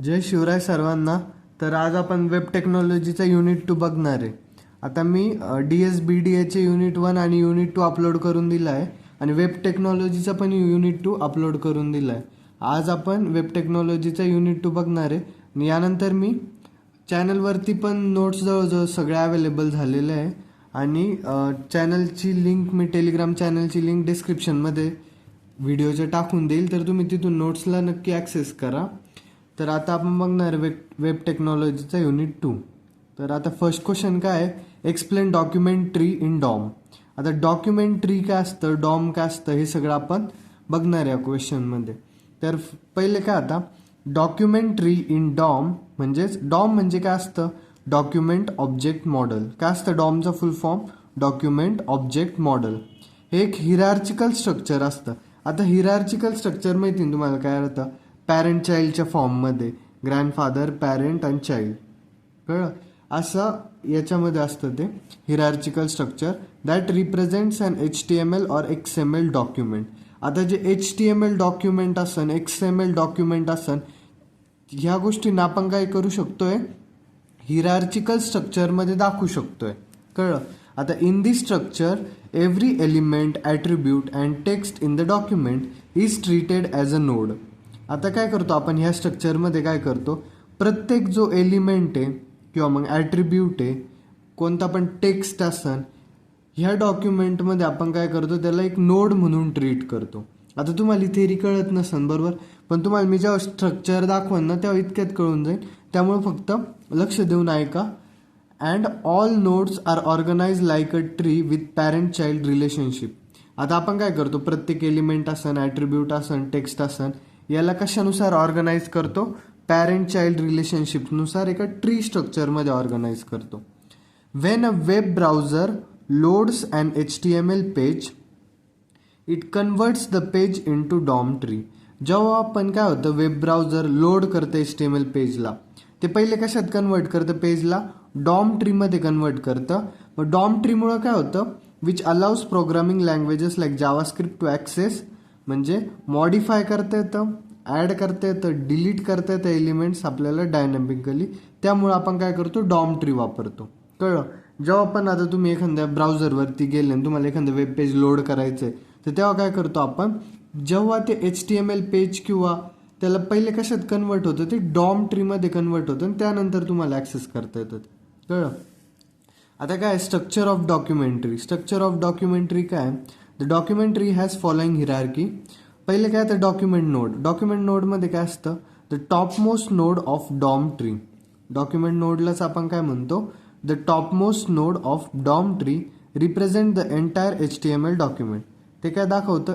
जय शिवराय सर्वांना. तर आज आपण वेब टेक्नॉलॉजीचा युनिट 2 बघणार आहे. आता मी DSBDAचे युनिट 1 आणि युनिट 2 अपलोड करून दिला आहे आणि वेब टेक्नॉलॉजीचा पण युनिट 2 अपलोड करून दिला आहे. आज आपण वेब टेक्नॉलॉजीचा युनिट 2 बघणार आहे आणि यानंतर मी चॅनलवरती पण नोट्स जवळजवळ सगळ्या अवेलेबल झालेल्या आहे आणि चॅनलची लिंक मी टेलिग्राम चॅनलची लिंक डिस्क्रिप्शनमध्ये व्हिडिओच्या टाकून देईल, तर तुम्ही तिथून नोट्सला नक्की ॲक्सेस करा. तर आता आपण बघणार वेब टेक्नॉलॉजीचा युनिट 2. तर आता फर्स्ट क्वेश्चन काय आहे, explain document tree in DOM. आता डॉक्युमेंट ट्री काय असतं, डॉम काय असतं, हे सगळं आपण बघणार आहे या क्वेश्चनमध्ये. तर पहिले काय, आता डॉक्युमेंट ट्री इन डॉम म्हणजेच डॉम म्हणजे काय असतं, डॉक्युमेंट ऑब्जेक्ट मॉडेल. काय असतं डॉमचा full form, document object model. हे एक हिरार्चिकल स्ट्रक्चर असतं. आता हिरार्चिकल स्ट्रक्चर माहिती ना तुम्हाला काय होतं, पॅरेंट चाइल्डच्या फॉर्ममध्ये ग्रँडफादर, पॅरेंट अँड चाइल्ड, कळलं, असं याच्यामध्ये असतं ते hierarchical structure that represents an HTML और XML डॉक्युमेंट. आता जे HTML डॉक्युमेंट असन, XML डॉक्युमेंट असन, ह्या गोष्टींना आपण काय करू शकतोय, हिरार्चिकल स्ट्रक्चरमध्ये दाखवू शकतोय, कळलं. आता in this structure every element, attribute and text in the document is treated as a node. आता काय करतो आपण ह्या स्ट्रक्चरमध्ये, काय करतो, प्रत्येक जो एलिमेंट आहे किंवा मग ॲट्रिब्यूट आहे, कोणता पण टेक्स्ट असन, ह्या डॉक्युमेंटमध्ये आपण काय करतो, त्याला एक नोड म्हणून ट्रीट करतो. आता तुम्हाला थेरी कळत नसन, बरोबर, पण तुम्हाला मी जेव्हा स्ट्रक्चर दाखवन ना तेव्हा इतक्यात कळून जाईल, त्यामुळे फक्त लक्ष देऊन ऐका. And all nodes are organize like a tree with parent child relationship. आता आपण काय करतो, प्रत्येक एलिमेंट असन, ॲट्रिब्यूट असन, टेक्स्ट असन, याला कशानुसार ऑर्गनाइज करतो, पॅरेंट चाइल्ड रिलेशनशिपनुसार एका ट्री स्ट्रक्चरमध्ये ऑर्गनाइज करतो. When a web browser loads an HTML page, it converts the page into DOM tree. जेव्हा आपण काय होतं, वेब ब्राउझर लोड करतं HTML पेजला, ते पहिले कशात कन्वर्ट करतं, पेजला डॉम ट्रीमध्ये कन्वर्ट करतं. मग डॉम ट्रीमुळं काय होतं, which allows programming languages like JavaScript to access, म्हणजे मॉडिफाय करता येतं, ॲड करता येतं, डिलीट करता येतं एलिमेंट्स आपल्याला डायनॅमिकली. त्यामुळं आपण काय करतो, डॉम ट्री वापरतो, कळलं. जेव्हा पण आता तुम्ही एखाद्या ब्राउझरवरती गेले आणि तुम्हाला एखादं वेब पेज लोड करायचं आहे, तर तेव्हा काय करतो आपण, जेव्हा ते HTML पेज किंवा त्याला पहिले कशात कन्वर्ट होतं, ते डॉम ट्रीमध्ये कन्वर्ट होतं आणि त्यानंतर तुम्हाला ॲक्सेस करता येतं, कळलं. आता काय structure of documentary. Structure of documentary काय, the documentary has following hierarchy. पहिले काय तर डॉक्युमेंट नोड. डॉक्युमेंट नोडमध्ये काय असतं, the top most node of DOM tree. Document नोडलाच आपण काय म्हणतो, the top most node of DOM tree represent the entire HTML document. ते काय दाखवतं,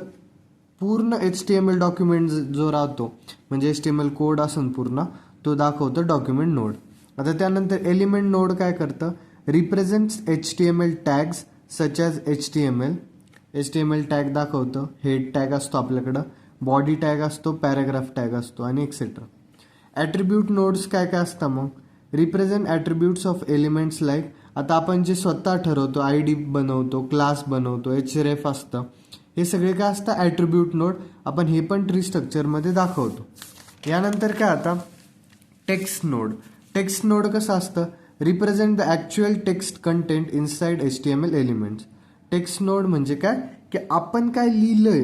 पूर्ण HTML डॉक्युमेंट जो राहतो, म्हणजे HTML कोड असून पूर्ण तो दाखवतं डॉक्युमेंट नोड. आता त्यानंतर एलिमेंट नोड काय करतं, represents HTML tags such as HTML tag दाखवतं, हेड टॅग असतो आपल्याकडं, बॉडी टॅग असतो, पॅराग्राफ टॅग असतो आणि एक्सेट्रा. ॲट्रिब्यूट नोड्स काय काय असतं, मग represent attributes of elements like, आता आपण जे स्वतः ठरवतो, ID बनवतो, क्लास बनवतो, href असतं, हे सगळे काय असतं ॲट्रिब्यूट नोड. आपण हे पण ट्री स्ट्रक्चरमध्ये दाखवतो. यानंतर काय, आता टेक्स्ट नोड. टेक्स्ट नोड कसं असतं, represent the actual text content inside HTML elements. Text node म्हणजे काय, की आपण काय लिहिलंय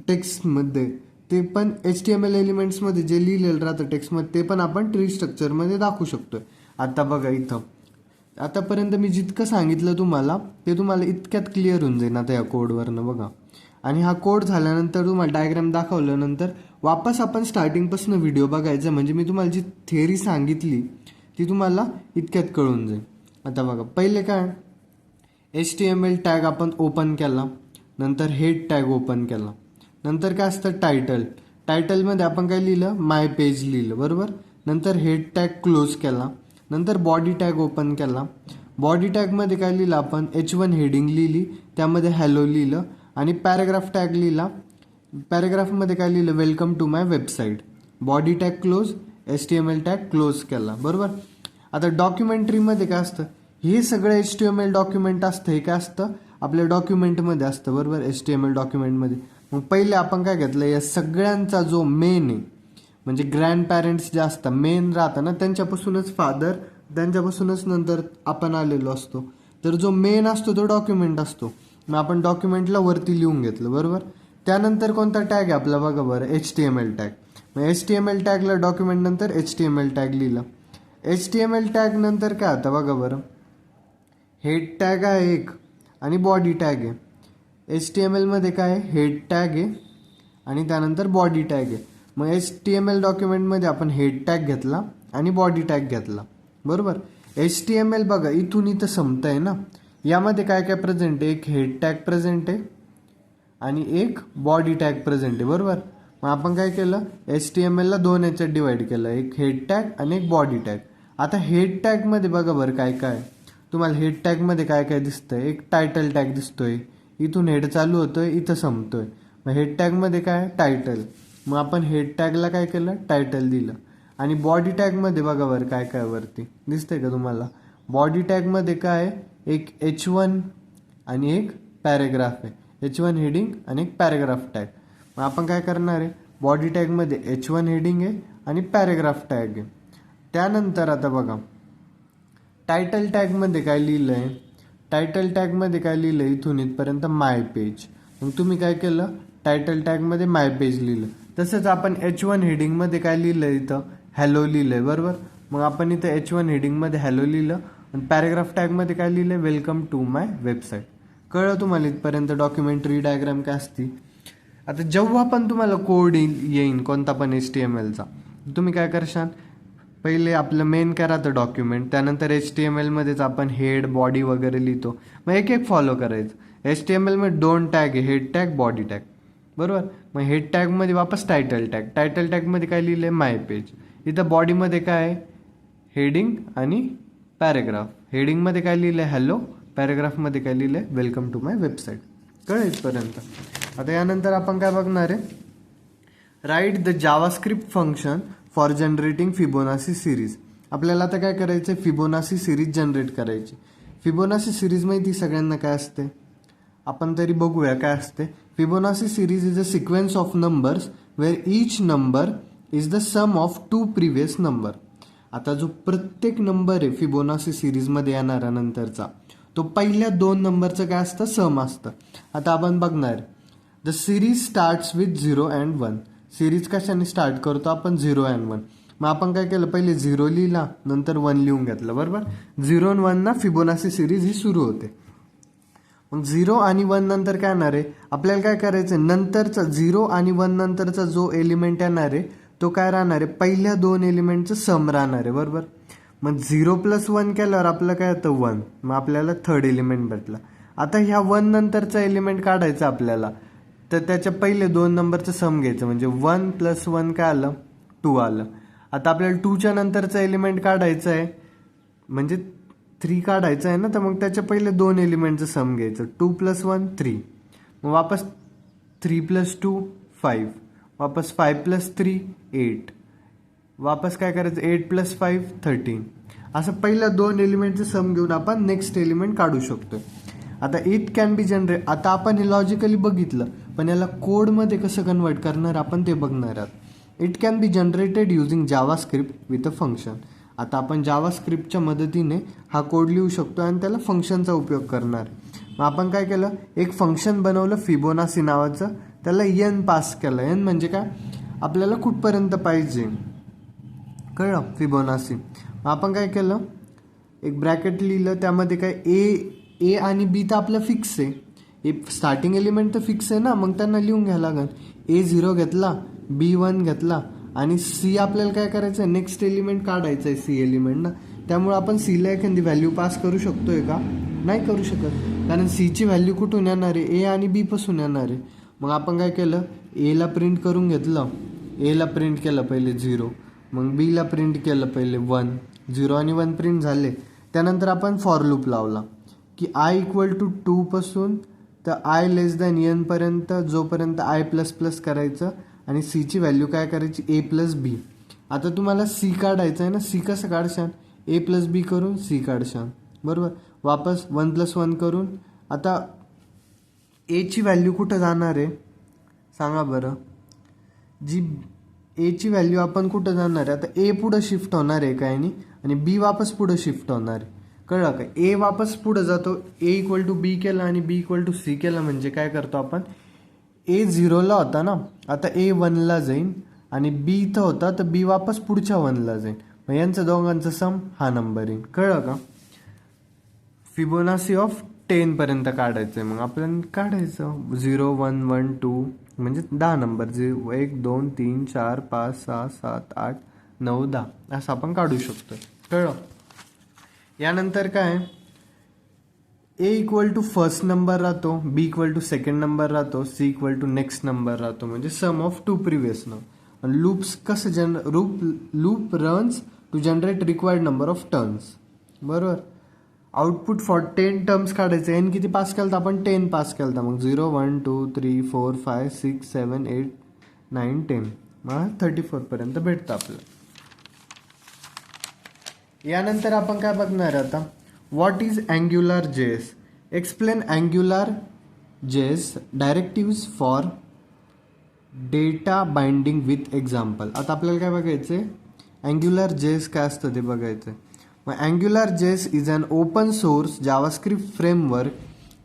टेक्स्टमध्ये, ते पण HTML एलिमेंट्समध्ये जे लिहिलेलं राहतं टेक्स्टमध्ये, ते पण आपण ट्री स्ट्रक्चरमध्ये दाखवू शकतोय. आता बघा इथं, आतापर्यंत मी जितकं सांगितलं तुम्हाला, ते तुम्हाला इतक्यात क्लिअर होऊन जाईल आता या कोडवरनं, बघा. आणि हा कोड झाल्यानंतर तुम्हाला डायग्राम दाखवल्यानंतर वापस आपण स्टार्टिंगपासून व्हिडिओ बघायचा, म्हणजे मी तुम्हाला जी थेअरी सांगितली ती तुम्हाला इतक्यात कळून जाईल. आता बघा, पहिले काय, HTML टॅग आपण ओपन केला, नंतर हेड टॅग ओपन केला, नंतर काय असतं टायटल. टायटलमध्ये आपण काय लिहिलं, माय पेज लिहिलं, बरोबर. नंतर हेड टॅग क्लोज केला, नंतर बॉडी टॅग ओपन केला. बॉडी टॅगमध्ये काय लिहिलं आपण, H1 हेडिंग लिहिली, त्यामध्ये हॅलो लिहिलं आणि पॅराग्राफ टॅग लिहिला. पॅराग्राफमध्ये काय लिहिलं, welcome to my website. Body tag close, HTML tag close केला, बरोबर. आता डॉक्युमेंटरीमध्ये काय असतं, हे सगळं HTML डॉक्युमेंट असतं, हे काय असतं आपल्या डॉक्युमेंटमध्ये असतं, बरोबर, HTML डॉक्युमेंटमध्ये. मग पहिले आपण काय घेतलं, या सगळ्यांचा जो मेन आहे, म्हणजे ग्रँड पॅरेंट्स जे असतात मेन राहतं ना त्यांच्यापासूनच फादर, त्यांच्यापासूनच नंतर आपण आलेलो असतो. तर जो मेन असतो तो डॉक्युमेंट असतो. मग आपण डॉक्युमेंटला वरती लिहून घेतलं बरोबर. त्यानंतर कोणता टॅग आहे आपला बघा बरं, HTML टॅग. मग HTML टॅगला डॉक्युमेंट नंतर HTML टॅग लिहिलं. HTML टॅग नंतर काय आता बघा बरं, हेड टॅग आहे एक आणि बॉडी टॅग आहे. HTML मध्ये काय आहे, हेड टॅग आहे आणि त्यानंतर बॉडी टॅग आहे. मग HTML डॉक्युमेंटमध्ये आपण हेड टॅग घेतला आणि बॉडी टॅग घेतला बरोबर. HTML बघा इथून इथं संपत आहे ना, यामध्ये काय काय प्रेझेंट आहे, एक हेड टॅग प्रेझेंट आहे आणि एक बॉडी टॅग प्रेझेंट आहे बरोबर. मग आपण काय केलं, HTML ला दोन याच्यात डिवाइड केलं, एक हेड टॅग आणि एक बॉडी टॅग. आता हेड टॅगमध्ये बघा बरं काय काय तुम्हाला हेड टॅगमध्ये काय काय दिसतंय, एक टायटल टॅग दिसतोय, इथून हेड चालू होतोय इथं संपतोय. मग हेड टॅगमध्ये काय टायटल, मग आपण हेड टॅगला काय केलं टायटल दिलं. आणि बॉडी टॅगमध्ये बघा बरं काय काय वरती दिसतंय का तुम्हाला, बॉडी टॅगमध्ये काय एक H1 आणि एक पॅरेग्राफ आहे, H1 हेडिंग आणि एक पॅरेग्राफ टॅग. मग आपण काय करणार आहे, बॉडी टॅगमध्ये H1 हेडिंग आहे आणि पॅरेग्राफ टॅग आहे. त्यानंतर आता बघा टायटल टॅगमध्ये काय लिहिलं आहे, टायटल टॅगमध्ये काय लिहिलं आहे इथून इथपर्यंत माय पेज. मग तुम्ही काय केलं टायटल टॅगमध्ये माय पेज लिहिलं. तसंच आपण H1 हेडिंगमध्ये काय लिहिलं आहे इथं हॅलो लिहिलं आहे बरोबर. मग आपण इथं H1 हेडिंगमध्ये हॅलो लिहिलं आणि पॅरेग्राफ टॅगमध्ये काय लिहिलं आहे वेलकम टू माय वेबसाईट. कळलं तुम्हाला इथपर्यंत डॉक्युमेंटरी डायग्राम काय असती. आता जेव्हा पण तुम्हाला कोड येईन कोणता पण HTMLचा, तुम्ही काय करशाल, पहिले आपलं मेन काय राहतं डॉक्युमेंट, त्यानंतर HTML मध्येच आपण हेड बॉडी वगैरे लिहितो. मग एक एक फॉलो करायचं. HTML मध्ये दोन टॅग आहे, हेड टॅग बॉडी टॅग बरोबर. मग हेड टॅगमध्ये वापस टायटल टॅग, टायटल टॅगमध्ये काय लिहिलं आहे माय पेज. इथं बॉडीमध्ये काय आहे हेडिंग आणि पॅरेग्राफ, हेडिंगमध्ये काय लिहिलं आहे हॅलो, पॅरेग्राफमध्ये काय लिहिलं आहे वेलकम टू माय वेबसाईट. कळलं इथपर्यंत. आता यानंतर आपण काय बघणार आहे, write the JavaScript function for generating Fibonacci series. आपल्याला आता काय करायचं, फिबोनाची सिरीज जनरेट करायची. फिबोनाची सिरीज माहिती सगळ्यांना काय असते, आपण तरी बघूया काय असते. Fibonacci series is a sequence of numbers where each number is the sum of two previous number. आता जो प्रत्येक नंबर आहे फिबोनाची सिरीजमध्ये येणारा नंतरचा, तो पहिल्या दोन नंबरचं काय असतं सम असतं. आता आपण बघणार the series starts with 0 and 1. Series कशाने स्टार्ट करतो आपण 0 and 1. मग आपण काय केलं पहिले 0 लिहिला नंतर 1 लिहून घेतलं बरोबर. 0 and 1 ना फिबोनाची सिरीज ही सुरू होते. मग 0 आणि 1 नंतर काय येणार आहे, आपल्याला काय करायचं नंतरचा 0 आणि 1 नंतरचा जो एलिमेंट येणार आहे तो काय राहणार आहे, पहिल्या दोन एलिमेंटचं सम राहणार आहे बरोबर. मग 0 + 1 केल्यावर आपलं काय होतं 1, मग आपल्याला थर्ड एलिमेंट भेटला. आता ह्या 1 नंतरचा एलिमेंट काढायचा आपल्याला, तर त्याच्या पहिले दोन नंबरचं सम घ्यायचं, म्हणजे 1 + 1 काय आलं 2 आलं. आता आपल्याला 2च्या नंतरचा एलिमेंट काढायचं आहे, म्हणजे 3 काढायचं आहे ना, तर मग त्याच्या पहिले दोन एलिमेंटचं सम घ्यायचं, 2 + 1 3. मग वापस 3 + 2 5, वापस 5 + 3 8, वापस काय करायचं 8 + 5 13. असं पहिल्या दोन एलिमेंटचं सम घेऊन आपण नेक्स्ट एलिमेंट काढू शकतो. आता इट कॅन बी जनरेट, आता आपण हे लॉजिकली बघितलं, पण याला कोडमध्ये कसं कन्वर्ट करणार आपण ते बघणार आहात. It can be generated using JavaScript with a function. आता आपण जावास्क्रिप्टच्या मदतीने हा कोड लिहू शकतो आणि त्याला फंक्शनचा उपयोग करणार. मग आपण काय केलं, एक फंक्शन बनवलं फिबोनाची नावाचं, त्याला n पास केलं. n म्हणजे काय, आपल्याला कुठपर्यंत पाहिजे कळलं फिबोनाची. मग आपण काय केलं, एक ब्रॅकेट लिहिलं, त्यामध्ये काय ए आणि बी तर आपलं फिक्स आहे, स्टार्टिंग एलिमेंट तर फिक्स आहे ना, मग त्यांना लिहून घ्यायला लागेल. A0 घेतला, B1 घेतला आणि C आपल्याला काय करायचं आहे, नेक्स्ट एलिमेंट काढायचं आहे C एलिमेंट ना. त्यामुळे आपण Cला एखादी व्हॅल्यू पास करू शकतोय का, नाही करू शकत, कारण Cची व्हॅल्यू कुठून येणार आहे, A आणि B पासून येणार आहे. मग आपण काय केलं, Aला प्रिंट करून घेतलं, Aला प्रिंट केलं पहिले 0, मग Bला प्रिंट केलं पहिले 1, 0 आणि 1 प्रिंट झाले. त्यानंतर आपण फॉर लूप लावला की i = 2 पासून तर i n पर्यंत, जोपर्यंत i++ करायचं आणि Cची व्हॅल्यू काय करायची A + B. आता तुम्हाला C काढायचं आहे ना, C कसं काढशाल, A + B करून C काढशाल बरोबर. वापस 1 + 1 करून, आता Aची व्हॅल्यू कुठं जाणार आहे सांगा बरं, जी एची व्हॅल्यू आपण कुठं जाणार आहे, आता ए पुढं शिफ्ट होणार आहे काय आणि बी वापस पुढं शिफ्ट होणार आहे. कळलं का? ए वापस पुढं जातो, ए इक्वल टू बी केला आणि बी इक्वल टू सी केला म्हणजे काय करतो आपण, ए 0ला होता ना, आता ए 1ला जाईन आणि बी इथं होता तर बी वापस पुढच्या 1ला जाईन. मग यांचं दोघांचं सम हा नंबर येईल. कळलं का? फिबोनाची ऑफ 10 पर्यंत काढायचं आहे. मग आपण काढायचं 0 1 1 2 म्हणजे 10 नंबर, 1 2 3 4 5 6 7 8 9 10 असं आपण काढू शकतो. कळलं? यानंतर काय, A equal to first number राहतो, B equal to second number राहतो, C equal to next number राहतो, म्हणजे sum of 2 previous number. Loops कसं loop runs to generate required number of turns. बरोबर. आउटपुट फॉर 10 टर्म्स काढायचं. N किती pass केलं तर आपण 10 पास केलं तर मग 0 1 2 3 4 5 6 7 8 9 10 मग 34 पर्यंत भेटतं आपल्याला. यानंतर आपण काय बघणार आहे आता, what is angular JS. Explain angular JS directives for data binding with example. आता आपल्याला काय बघायचं आहे, अँग्युलर जेएस काय असतं ते बघायचं आहे. मग Angular JS is an open source JavaScript framework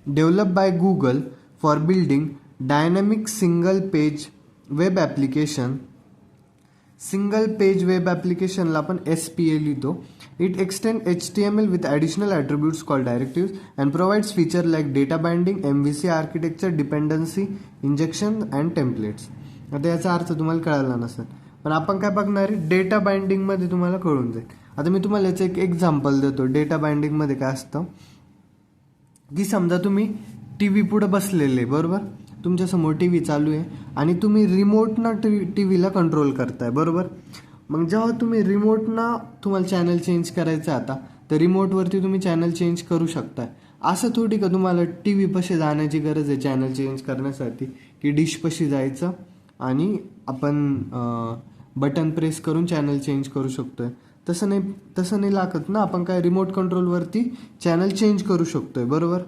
develop by Google for building dynamic single page web application. Single page web ॲप्लिकेशनला आपण SPA लिहितो. It extend HTML with additional attributes call directives and provides feature like data binding, MVC architecture, dependency injection and templates. आता याचा अर्थ तुम्हाला कळाला नसेल, पण आपण काय बघणार आहे, डेटा बाइंडिंगमध्ये तुम्हाला कळून जाईल. आता मी तुम्हाला याचं एक एक्झाम्पल देतो. डेटा बाइंडिंगमध्ये काय असतं की समजा तुम्ही TV पुढे बसलेले, बरोबर, तुमच्यासमोर TV चालू आहे आणि तुम्ही रिमोटनं TVला कंट्रोल करताय, बरोबर. मग जेव्हा तुम्ही रिमोटनं तुम्हाला चॅनल चेंज करायचं आहे आता, तर रिमोटवरती तुम्ही चॅनल चेंज करू शकताय. असं थोडी का तुम्हाला TV पाशी जाण्याची गरज आहे चॅनल चेंज करण्यासाठी, की डिश पाशी जायचं आणि आपण बटन प्रेस करून चॅनल चेंज करू शकतोय. तसं नाही लागत ना. आपण काय रिमोट कंट्रोलवरती चॅनल चेंज करू शकतोय, बरोबर.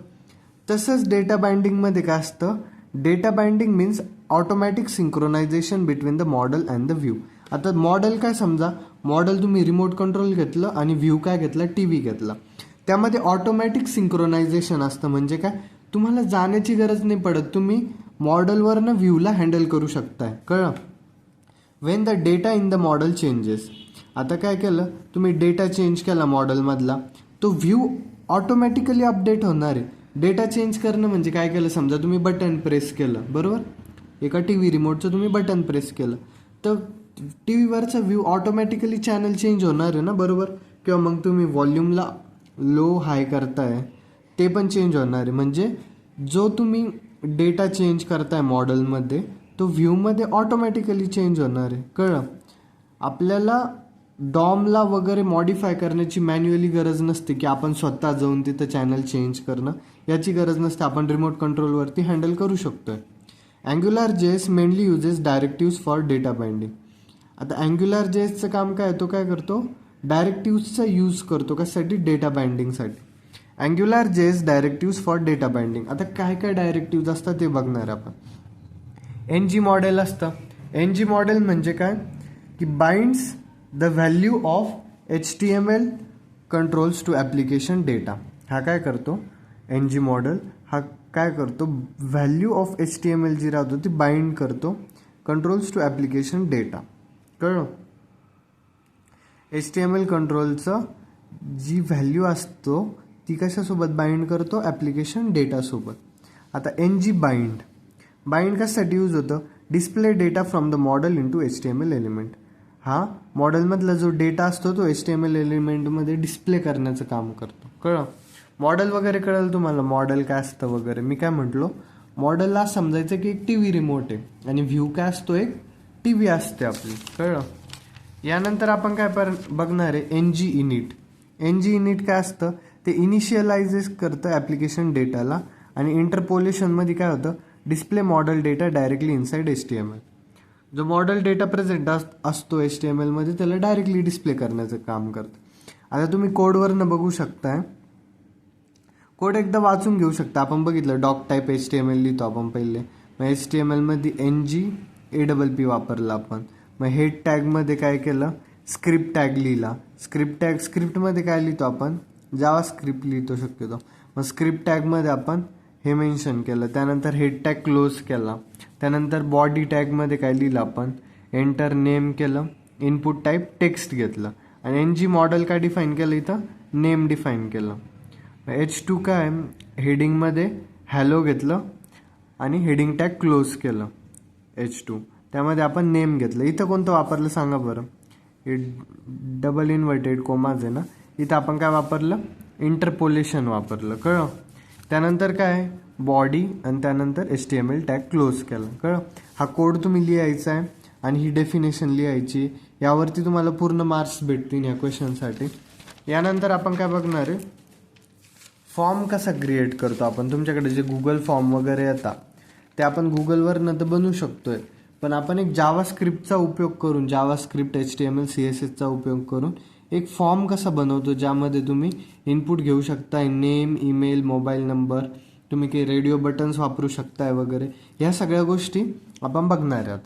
तसंच डेटा बाइंडिंगमध्ये काय असतं, data binding means automatic synchronisation between the model and the view. आता मॉडेल काय, समजा मॉडेल तुम्ही रिमोट कंट्रोल घेतलं आणि व्ह्यू काय घेतला, TV घेतला. त्यामध्ये ऑटोमॅटिक सिंक्रोनायझेशन असतं. म्हणजे काय, तुम्हाला जाण्याची गरज नाही पडत, तुम्ही मॉडेलवरनं व्ह्यूला हँडल करू शकताय. कळलं? Wien the data in the model changes. आता काय केलं, तुम्ही डेटा चेंज केला मॉडेलमधला, तो व्ह्यू ऑटोमॅटिकली अपडेट होणार आहे. डेटा चेंज करणं म्हणजे काय केलं, समजा तुम्ही बटन प्रेस केलं, बरोबर, एका TV रिमोटचं तुम्ही बटन प्रेस केलं तर TVवरचा व्ह्यू ऑटोमॅटिकली चॅनल चेंज होणार आहे ना, बरोबर. किंवा मग तुम्ही व्हॉल्यूमला लो हाय करताय ते पण चेंज होणार आहे. म्हणजे जो तुम्ही डेटा चेंज करताय मॉडेलमध्ये तो व्ह्यूमध्ये ऑटोमॅटिकली चेंज होणार आहे. कळलं? आपल्याला डॉमला वगैरे मॉडिफाय करण्याची मॅन्युअली गरज नसते, की आपण स्वतः जाऊन तिथं चॅनल चेंज करणं, याची गरज नसते. आपण रिमोट कंट्रोलवरती हँडल करू शकतोय. Angular JS mainly uses directives for data binding. आता अँग्युलर जेएसचं काम काय, तो काय करतो, डायरेक्टिव्सचा यूज करतो. कशासाठी, डेटा बाइंडिंगसाठी. Angular JS directives for data binding. आता काय काय डायरेक्टिव्ज असतात ते बघणार आपण. NG मॉडेल असतं. NG मॉडेल म्हणजे काय, की binds the value of HTML controls to application data. हा काय करतो, NG मॉडेल हा काय करतो, व्हॅल्यू ऑफ HTML जी राहतो ती बाइंड करतो कंट्रोल्स टू ॲप्लिकेशन डेटा. कळलं? HTML कंट्रोलचं जी व्हॅल्यू असतो ती कशासोबत बाइंड करतो, ॲप्लिकेशन डेटासोबत. आता NG बाइंड कशासाठी यूज होतं, display data from the model into HTML element. हा मॉडेलमधला जो डेटा असतो तो HTML एलिमेंटमध्ये डिस्प्ले करण्याचं काम करतो. कळलं? मॉडेल वगैरे कळलं तुम्हाला, मॉडेल काय असतं वगैरे. मी काय म्हटलो, मॉडेलला समजायचं की एक TV रिमोट आहे आणि व्ह्यू काय असतो, एक TV असते आपली. कळलं? यानंतर आपण काय बघणार आहे, NG इनिट. NG इनिट काय असतं, ते इनिशियलायझेस करतं ॲप्लिकेशन डेटाला आणि इंटरपोलेशनमध्ये काय होतं, display model data directly inside HTML. जो मॉडेल डेटा प्रेझेंट असतो HTML मध्ये त्याला डायरेक्टली डिस्प्ले करण्याचं काम करतं. आता तुम्ही कोडवरनं बघू शकताय, कोड एकदा वाचून घेऊ शकता. आपण बघितलं डॉक टाईप HTML लिहितो आपण पहिले, मग HTML मध्ये NG APP वापरला आपण. मग हेड टॅगमध्ये काय केलं, स्क्रिप्ट टॅग लिहिला. स्क्रिप्टमध्ये काय लिहितो आपण, जावा स्क्रिप्ट लिहितो शक्यतो. मग स्क्रिप्ट टॅगमध्ये आपण हे मेन्शन केलं. त्यानंतर हेड टॅग क्लोज केला. त्यानंतर बॉडी टॅगमध्ये काय लिहिलं आपण, एंटर नेम केलं. इनपुट टाईप टेक्स्ट घेतलं आणि NG मॉडेल काय डिफाईन केलं, इथं नेम डिफाईन केलं. H2 काय, हेडिंगमध्ये हॅलो घेतलं आणि हेडिंग टॅग क्लोज केलं H2. त्यामध्ये आपण नेम घेतलं. इथं कोणतं वापरलं सांगा बरं, हे डबल इन्व्हर्टेड कोमाज आहे ना, इथं आपण काय वापरलं, इंटरपोलेशन वापरलं. कळलं. त्यानंतर काय, बॉडी आणि त्यानंतर HTML टॅग क्लोज केलं. कळलं. हा कोड तुम्ही लिहायचा आहे आणि ही डेफिनेशन लिहायची. यावरती तुम्हाला पूर्ण मार्क्स भेटतील या क्वेश्चनसाठी. यानंतर आपण काय बघणार आहे, फॉर्म कसा क्रिएट करतो आपण. तुमच्याकडे जे गुगल फॉर्म वगैरे येतात ते आपण गुगलवरनं तर बनवू शकतोय, पण आपण एक जावा स्क्रिप्टचा उपयोग करून, जावा स्क्रिप्ट HTML CSSचा उपयोग करून एक फॉर्म कसा बनवतो, ज्यामध्ये तुम्ही इनपुट घेऊ शकताय, नेम, ईमेल, मोबाईल नंबर, तुम्ही काही रेडिओ बटन्स वापरू शकताय वगैरे. ह्या सगळ्या गोष्टी आपण बघणार आहोत.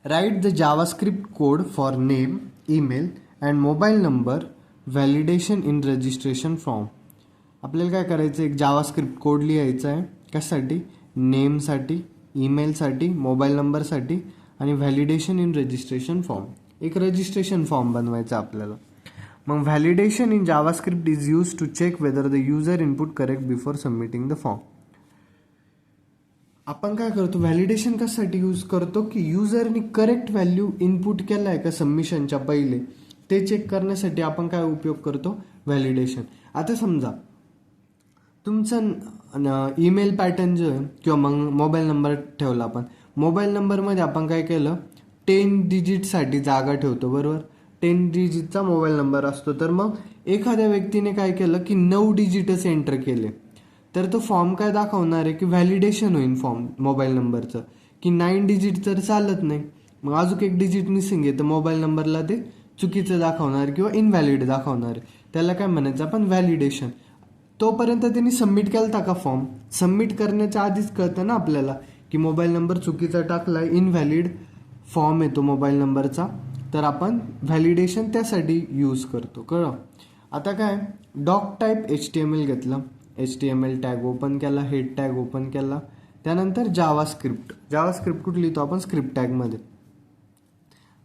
Right the JavaScript code for name, email and mobile number validation in registration form. आपल्याला काय करायचं, एक जावास्क्रिप्ट कोड लिहायचा आहे. कशासाठी, नेमसाठी, ईमेलसाठी, मोबाईल नंबरसाठी आणि व्हॅलिडेशन इन रजिस्ट्रेशन फॉर्म. एक रजिस्ट्रेशन फॉर्म बनवायचा आपल्याला. मग validation in JavaScript is use to check whether the user input correct before submitting the form. आपण काय करतो, व्हॅलिडेशन कशासाठी यूज करतो, की युजरनी करेक्ट व्हॅल्यू इनपुट केला आहे का सबमिशनच्या पहिले, ते चेक करण्यासाठी आपण काय उपयोग करतो, व्हॅलिडेशन. आता समजा तुमचं ईमेल पॅटर्न जो आहे किंवा मग मोबाईल नंबर ठेवला आपण. मोबाईल नंबरमध्ये आपण काय केलं, 10 डिजिटसाठी जागा ठेवतो, बरोबर. 10 डिजिटचा मोबाईल नंबर असतो. तर मग एखाद्या व्यक्तीने काय केलं की 9 डिजिटच एंटर केले, तर तो फॉर्म काय दाखवणार आहे, की व्हॅलिडेशन होईल फॉर्म मोबाईल नंबरचं, की 9 डिजिट तर चालत नाही, मग अजून एक डिजिट मिसिंग आहे, तर मोबाईल नंबरला ते चुकीचं दाखवणार किंवा इनव्हॅलिड दाखवणार. त्याला काय म्हणायचं आपण, व्हॅलिडेशन. तोपर्यंत त्यांनी सबमिट केला का फॉर्म, सबमिट करण्याच्या आधीच कळतं ना आपल्याला की मोबाईल नंबर चुकीचा टाकला, इनव्हॅलिड फॉर्म येतो मोबाईल नंबरचा. तर आपण व्हॅलिडेशन त्यासाठी यूज करतो. कळलं. आता काय, डॉक टाईप HTML घेतलं, HTML टॅग ओपन केला, हेड टॅग ओपन केला. त्यानंतर जावास्क्रिप्ट कुठली लिहितो आपण, स्क्रिप्ट टॅगमध्ये.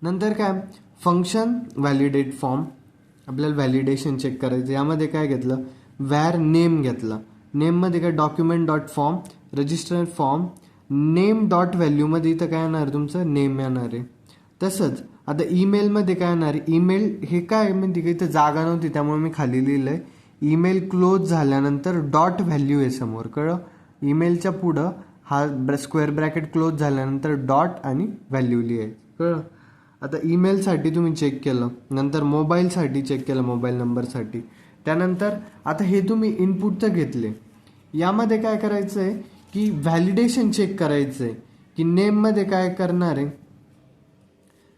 नंतर काय, फंक्शन व्हॅलिडेट फॉर्म, आपल्याला व्हॅलिडेशन चेक करायचं. यामध्ये काय घेतलं, व्हॅर नेम घेतला. नेममध्ये काय, document dot form, register form, name dot व्हॅल्यूमध्ये इथं काय येणार, तुमचं नेम येणार आहे. तसंच आता ईमेलमध्ये काय येणार, ईमेल हे काय म्हणजे काही इथं जागा नव्हती त्यामुळे मी खाली लिहिलं आहे. ईमेल क्लोज झाल्यानंतर डॉट व्हॅल्यू आहे समोर. कळलं. ईमेलच्या पुढं हा स्क्वेअर ब्रॅकेट क्लोज झाल्यानंतर डॉट आणि व्हॅल्यू लिहायचं. कळलं. आता ईमेलसाठी तुम्ही चेक केलं, नंतर मोबाईलसाठी चेक केलं, मोबाईल नंबरसाठी. त्यानंतर आता हे तुम्ही इनपुटचं घेतले. यामध्ये काय करायचं आहे, की व्हॅलिडेशन चेक करायचं आहे, की नेममध्ये काय करणार आहे.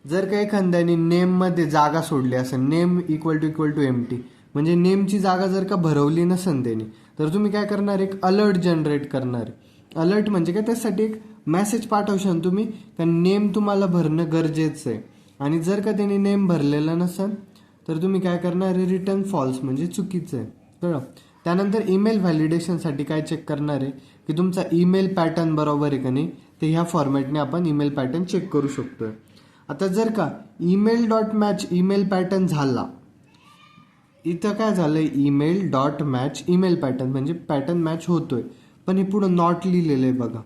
जर का एखाद्याने नेममध्ये जागा सोडली असेल, नेम इक्वल टू एम्प्टी, म्हणजे नेमची जागा जर का भरवली नसेल त्यांनी, तर तुम्ही काय करणार, एक अलर्ट जनरेट करणार. अलर्ट म्हणजे काय, त्यासाठी एक मेसेज पाठवशाल तुम्ही का नेम तुम्हाला भरणं गरजेचं आहे. आणि जर का त्यांनी नेम भरलेला नसेल तर तुम्ही काय करणार, रिटर्न फॉल्स म्हणजे चुकीचं आहे. कळलं. त्यानंतर ईमेल व्हॅलिडेशनसाठी काय चेक करणार आहे, की तुमचा ईमेल पॅटर्न बरोबर आहे का नाही, ते ह्या फॉर्मॅटने आपण ईमेल पॅटर्न चेक करू शकतोय. आता जर का email dot match email pattern झाला, इथं काय झालंय, email dot match email pattern म्हणजे पॅटर्न मॅच होतोय, पण हे पुढं नॉट लिहिलेलं आहे बघा.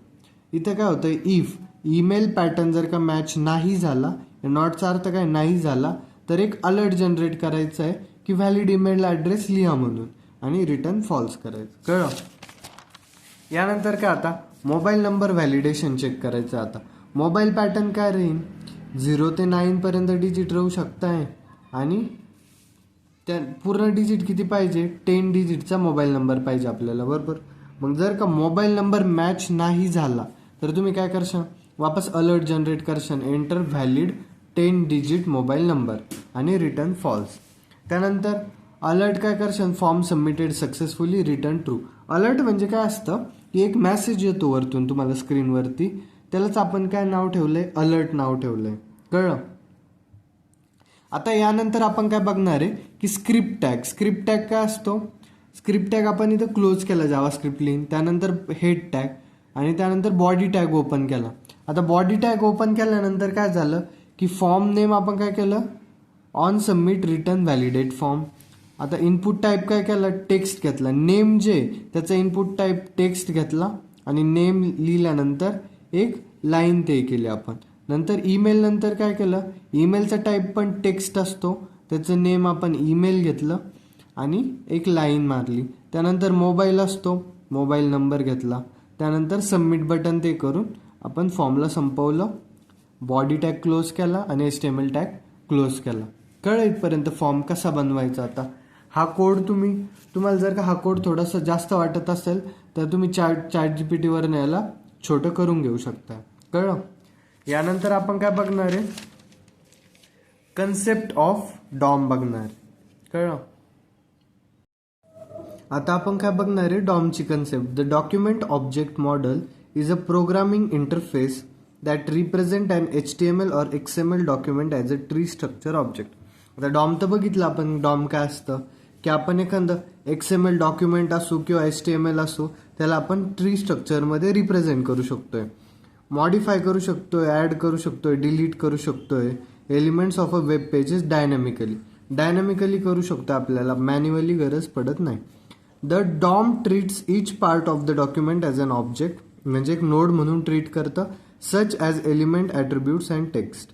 इथं काय होतंय, इफ ईमेल पॅटर्न जर का मॅच नाही झाला, नॉटचा अर्थ काय, नाही झाला, तर एक अलर्ट जनरेट करायचं आहे की व्हॅलिड ईमेल ॲड्रेस लिहा म्हणून आणि रिटर्न फॉल्स करायचं. कळलं. यानंतर काय, आता मोबाईल नंबर व्हॅलिडेशन चेक करायचं. आता मोबाईल पॅटर्न काय राहील, 0 ते 9 पर्यंत डिजिट राहू शकताय आणि त्या पूर्ण डिजिट किती पाहिजे, 10 डिजिटचा मोबाईल नंबर पाहिजे आपल्याला, बरोबर. मग जर का मोबाईल नंबर मॅच नाही झाला तर तुम्ही काय करशाल, वापस अलर्ट जनरेट करशाल, enter valid 10 digit mobile number आणि रिटर्न फॉल्स. त्यानंतर अलर्ट काय करशाल, form submitted successfully, return true. Alert म्हणजे काय असतं, की एक मेसेज येतो वरतून तुम्हाला स्क्रीनवरती, त्यालाच आपण काय नाव ठेवलंय, अलर्ट नाव ठेवलंय. कळलं. आता यानंतर आपण काय बघणार आहे की स्क्रिप्ट टॅग काय असतो. स्क्रिप्ट टॅग आपण इथं क्लोज केला जावास्क्रिप्ट लिहून, त्यानंतर हेड टॅग आणि त्यानंतर बॉडी टॅग ओपन केला. आता बॉडी टॅग ओपन केल्यानंतर काय झालं की फॉर्म नेम आपण काय केलं, on submit return validate form. आता इनपुट टाईप काय केलं, टेक्स्ट घेतला. नेम जे त्याचा इनपुट टाईप टेक्स्ट घेतला आणि नेम लिहिल्यानंतर एक लाईन ते केली आपण. नंतर ईमेल नंतर काय केलं, ईमेलचा टाईप पण टेक्स्ट असतो, त्याचं नेम आपण ईमेल घेतलं आणि एक लाईन मारली. त्यानंतर मोबाईल असतो, मोबाईल नंबर घेतला. त्यानंतर सबमिट बटन ते करून आपण फॉर्मला संपवलं. बॉडी टॅग क्लोज केला आणि HTML टॅग क्लोज केला. कळलं इथपर्यंत फॉर्म कसा बनवायचा. आता हा कोड तुम्हाला जर का हा कोड थोडासा जास्त वाटत असेल तर तुम्ही ChatGPT वर याला छोटं करून घेऊ शकता. कळलं. यानंतर आपण काय बघणार आहे, कन्सेप्ट ऑफ डॉम बघणार. कळलं. आता आपण काय बघणार आहे, डॉमची concept. The document object model is a programming interface that represent an HTML or XML document as a tree structure object. आता डॉम तर बघितलं आपण, डॉम काय असतं की आपण एखादं XML डॉक्युमेंट असो किंवा HTML असो त्याला आपण ट्री स्ट्रक्चरमध्ये रिप्रेझेंट करू शकतोय, मॉडिफाय करू शकतोय, ॲड करू शकतोय, डिलीट करू शकतोय. Elements of a web pages dynamically करू शकतो, आपल्याला मॅन्युअली गरज पडत नाही. The DOM treats each part of the document as an object, म्हणजे एक नोड म्हणून ट्रीट करतं, such as element, attributes and text.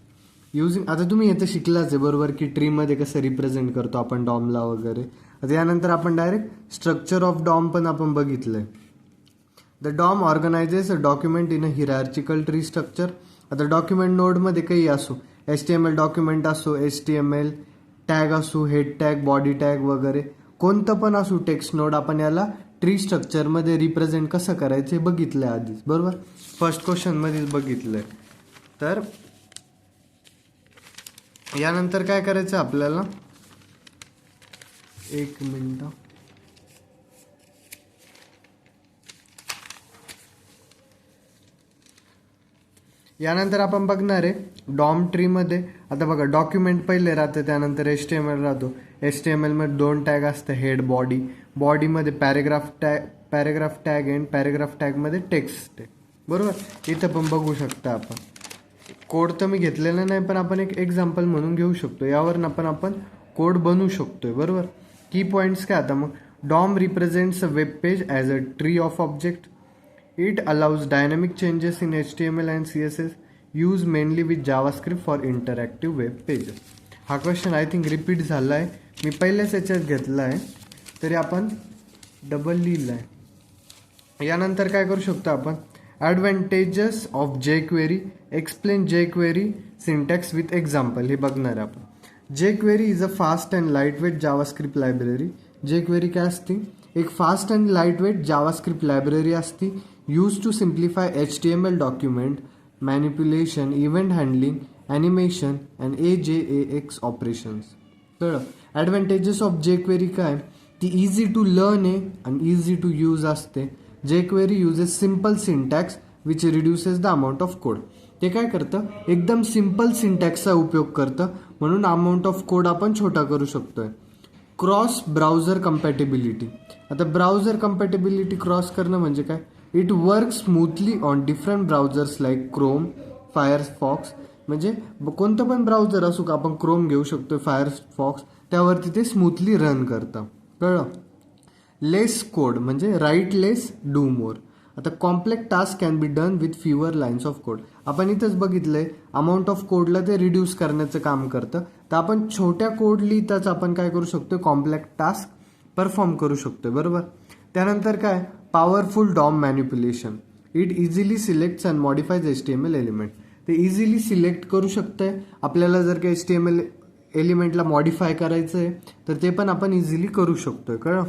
Using, आता तुम्ही येतं शिकलाच आहे बरोबर की ट्रीमध्ये कसं रिप्रेझेंट करतो आपण डॉमला वगैरे. आता यानंतर आपण डायरेक्ट स्ट्रक्चर ऑफ डॉम पण आपण बघितलंय. The DOM organizes a document in a hierarchical tree structure. आता डॉक्युमेंट नोडमध्ये काही असो, HTML डॉक्युमेंट असो, HTML टॅग असो, हेड टॅग, बॉडी टॅग वगैरे कोणतं पण असो टेक्स्ट नोड, आपण याला ट्री स्ट्रक्चरमध्ये रिप्रेझेंट कसं करायचं हे बघितलंय आधीच बरोबर, फर्स्ट क्वेश्चनमध्येच बघितलंय. तर यानंतर काय करायचं आपल्याला, एक मिनिट. यानंतर आपण बघणार आहे डॉम ट्रीमध्ये. आता बघा, डॉक्युमेंट पहिले राहतं, त्यानंतर HTML राहतो. HTML मध्ये 2 टॅग असतं, हेड, बॉडीमध्ये पॅरेग्राफ टॅग एंड पॅरेग्राफ टॅगमध्ये टेक्स्ट आहे बरोबर. इथं पण बघू शकता आपण. कोड तर मी घेतलेला नाही पण आपण एक एक्झाम्पल म्हणून घेऊ शकतो, यावरून आपण कोड बनवू शकतोय बरोबर. की पॉईंट्स काय, आता मग DOM represents a web page as a tree of object. It allows dynamic changes in HTML and CSS used mainly with JavaScript for interactive web pages. हा क्वेश्चन आय थिंक रिपीट झाला आहे, मी पहिल्याच याच्यात घेतला आहे तरी आपण डबल लिहिलं आहे. यानंतर काय करू शकतो आपण, advantages of jQuery, explain jQuery syntax with example, हे बघणार आहे आपण. jQuery is a fast and lightweight JavaScript library. jQuery काय असते, एक fast and lightweight JavaScript library असती, used to simplify HTML document manipulation, event handling, animation and AJAX operations. कळलं. Advantages of jQuery काय, ती इझी टू लर्न आहे आणि easy to use असते. jQuery uses simple syntax which reduces the amount of code. ते काय करतं, एकदम सिम्पल सिंटॅक्सचा उपयोग करतं, म्हणून अमाऊंट ऑफ कोड आपण छोटा करू शकतोय. Cross browser compatibility. आता ब्राउझर कम्पॅटेबिलिटी क्रॉस करणं म्हणजे काय, it work smoothly on different browsers like Chrome, Firefox. म्हणजे कोणतं पण ब्राउझर असू का, आपण क्रोम घेऊ शकतो, फायरफॉक्स, त्यावरती ते स्मूथली रन करतं. कळलं. लेस कोड म्हणजे राईट लेस डू मोर. आता complex task can be done with fewer lines of code. आपण इथंच बघितलंय अमाऊंट ऑफ कोडला ते रिड्यूस करण्याचं काम करतं. तर आपण छोट्या कोड लिहिताच आपण काय करू शकतो, कॉम्प्लेक्स टास्क परफॉर्म करू शकतो बरोबर. त्यानंतर काय, powerful DOM manipulation. It easily selects and modifies HTML element. ते इझिली सिलेक्ट करू शकतंय, आपल्याला जर का HTML एलिमेंटला मॉडिफाय करायचं आहे तर ते पण आपण इझिली करू शकतोय. कळलं.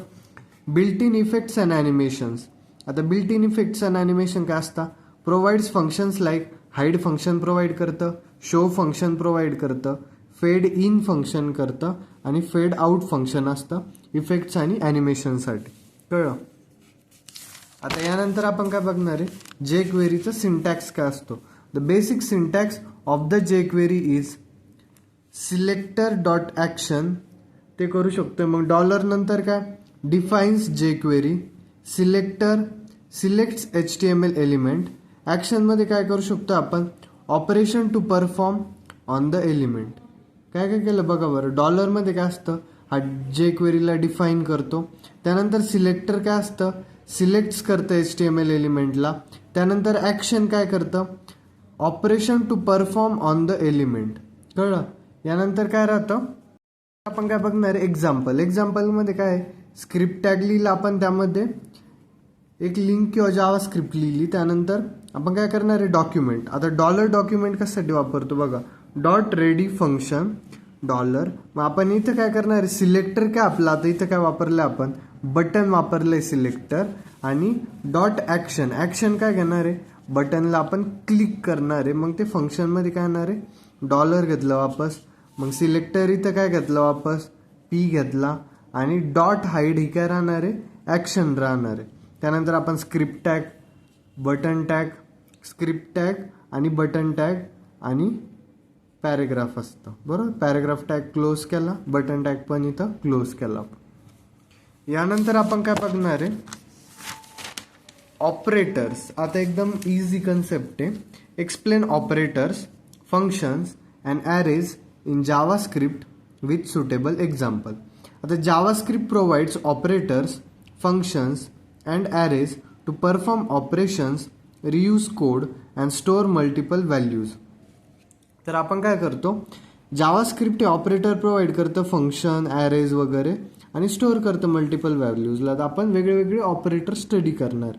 Built in effects and animations. आता built in effects and animation काय असतं, provides functions like hide function provide करतं, शो फंक्शन प्रोव्हाइड करतं, फेड इन फंक्शन करतं आणि फेड आउट फंक्शन असतं इफेक्ट्स आणि ॲनिमेशनसाठी. कळलं. आता यानंतर आपण काय बघणार आहे, jQueryचं सिंटॅक्स काय असतो. The basic syntax of the jQuery is selector dot action, ते करू शकतो. मग डॉलर नंतर काय, defines jQuery, selector selects HTML element. ॲक्शनमध्ये काय करू शकतो आपण, operation to perform on the element. काय काय केलं बघा बरं. डॉलरमध्ये काय असतं, हा jQueryला डिफाईन करतो. त्यानंतर सिलेक्टर काय असतं, सिलेक्ट्स करतं HTML एलिमेंटला. त्यानंतर ॲक्शन काय करतं, operation to perform on the element. कळलं. यानंतर काय राहतं, आपण काय बघणार एक्झाम्पल. एक्झाम्पलमध्ये काय स्क्रिप्ट टॅग लिहिला आपण, त्यामध्ये एक लिंक किंवा जावा स्क्रिप्ट लिहिली. त्यानंतर आपण काय करणार आहे, डॉक्युमेंट. आता डॉलर डॉक्युमेंट कशासाठी वापरतो बघा, डॉट रेडी फंक्शन डॉलर. मग आपण इथं काय करणार आहे, सिलेक्टर काय आपलं, आता इथं काय वापरलं आपण, बटन वापरलं आहे सिलेक्टर. आणि डॉट ॲक्शन, ॲक्शन काय घेणार आहे, बटनला आपण क्लिक करणार आहे. मग ते फंक्शनमध्ये काय येणार आहे, डॉलर घेतलं वापस. मग सिलेक्टर इथं काय घेतलं वापस, पी घेतला. आणि डॉट हाईड ही काय राहणार आहे, ॲक्शन राहणार आहे. त्यानंतर आपण script tag, button tag, script tag आणि बटन टॅग आणि पॅरेग्राफ असतं बरोबर. पॅरेग्राफ टॅग क्लोज केला, बटन टॅग पण इथं क्लोज केला. यानंतर आपण काय बघणार आहे, ऑपरेटर्स. आता एकदम इझी कन्सेप्ट आहे. Explain operators, functions and arrays in JavaScript with suitable example. आता JavaScript provides operators, functions and arrays to perform operations, reuse code and store multiple values. तर आपण काय करतो, जावास्क्रिप्ट हे ऑपरेटर प्रोव्हाइड करतं, फंक्शन ॲरेज वगैरे, आणि स्टोअर करतं मल्टिपल व्हॅल्यूजला. तर आपण वेगळे ऑपरेटर स्टडी करणार.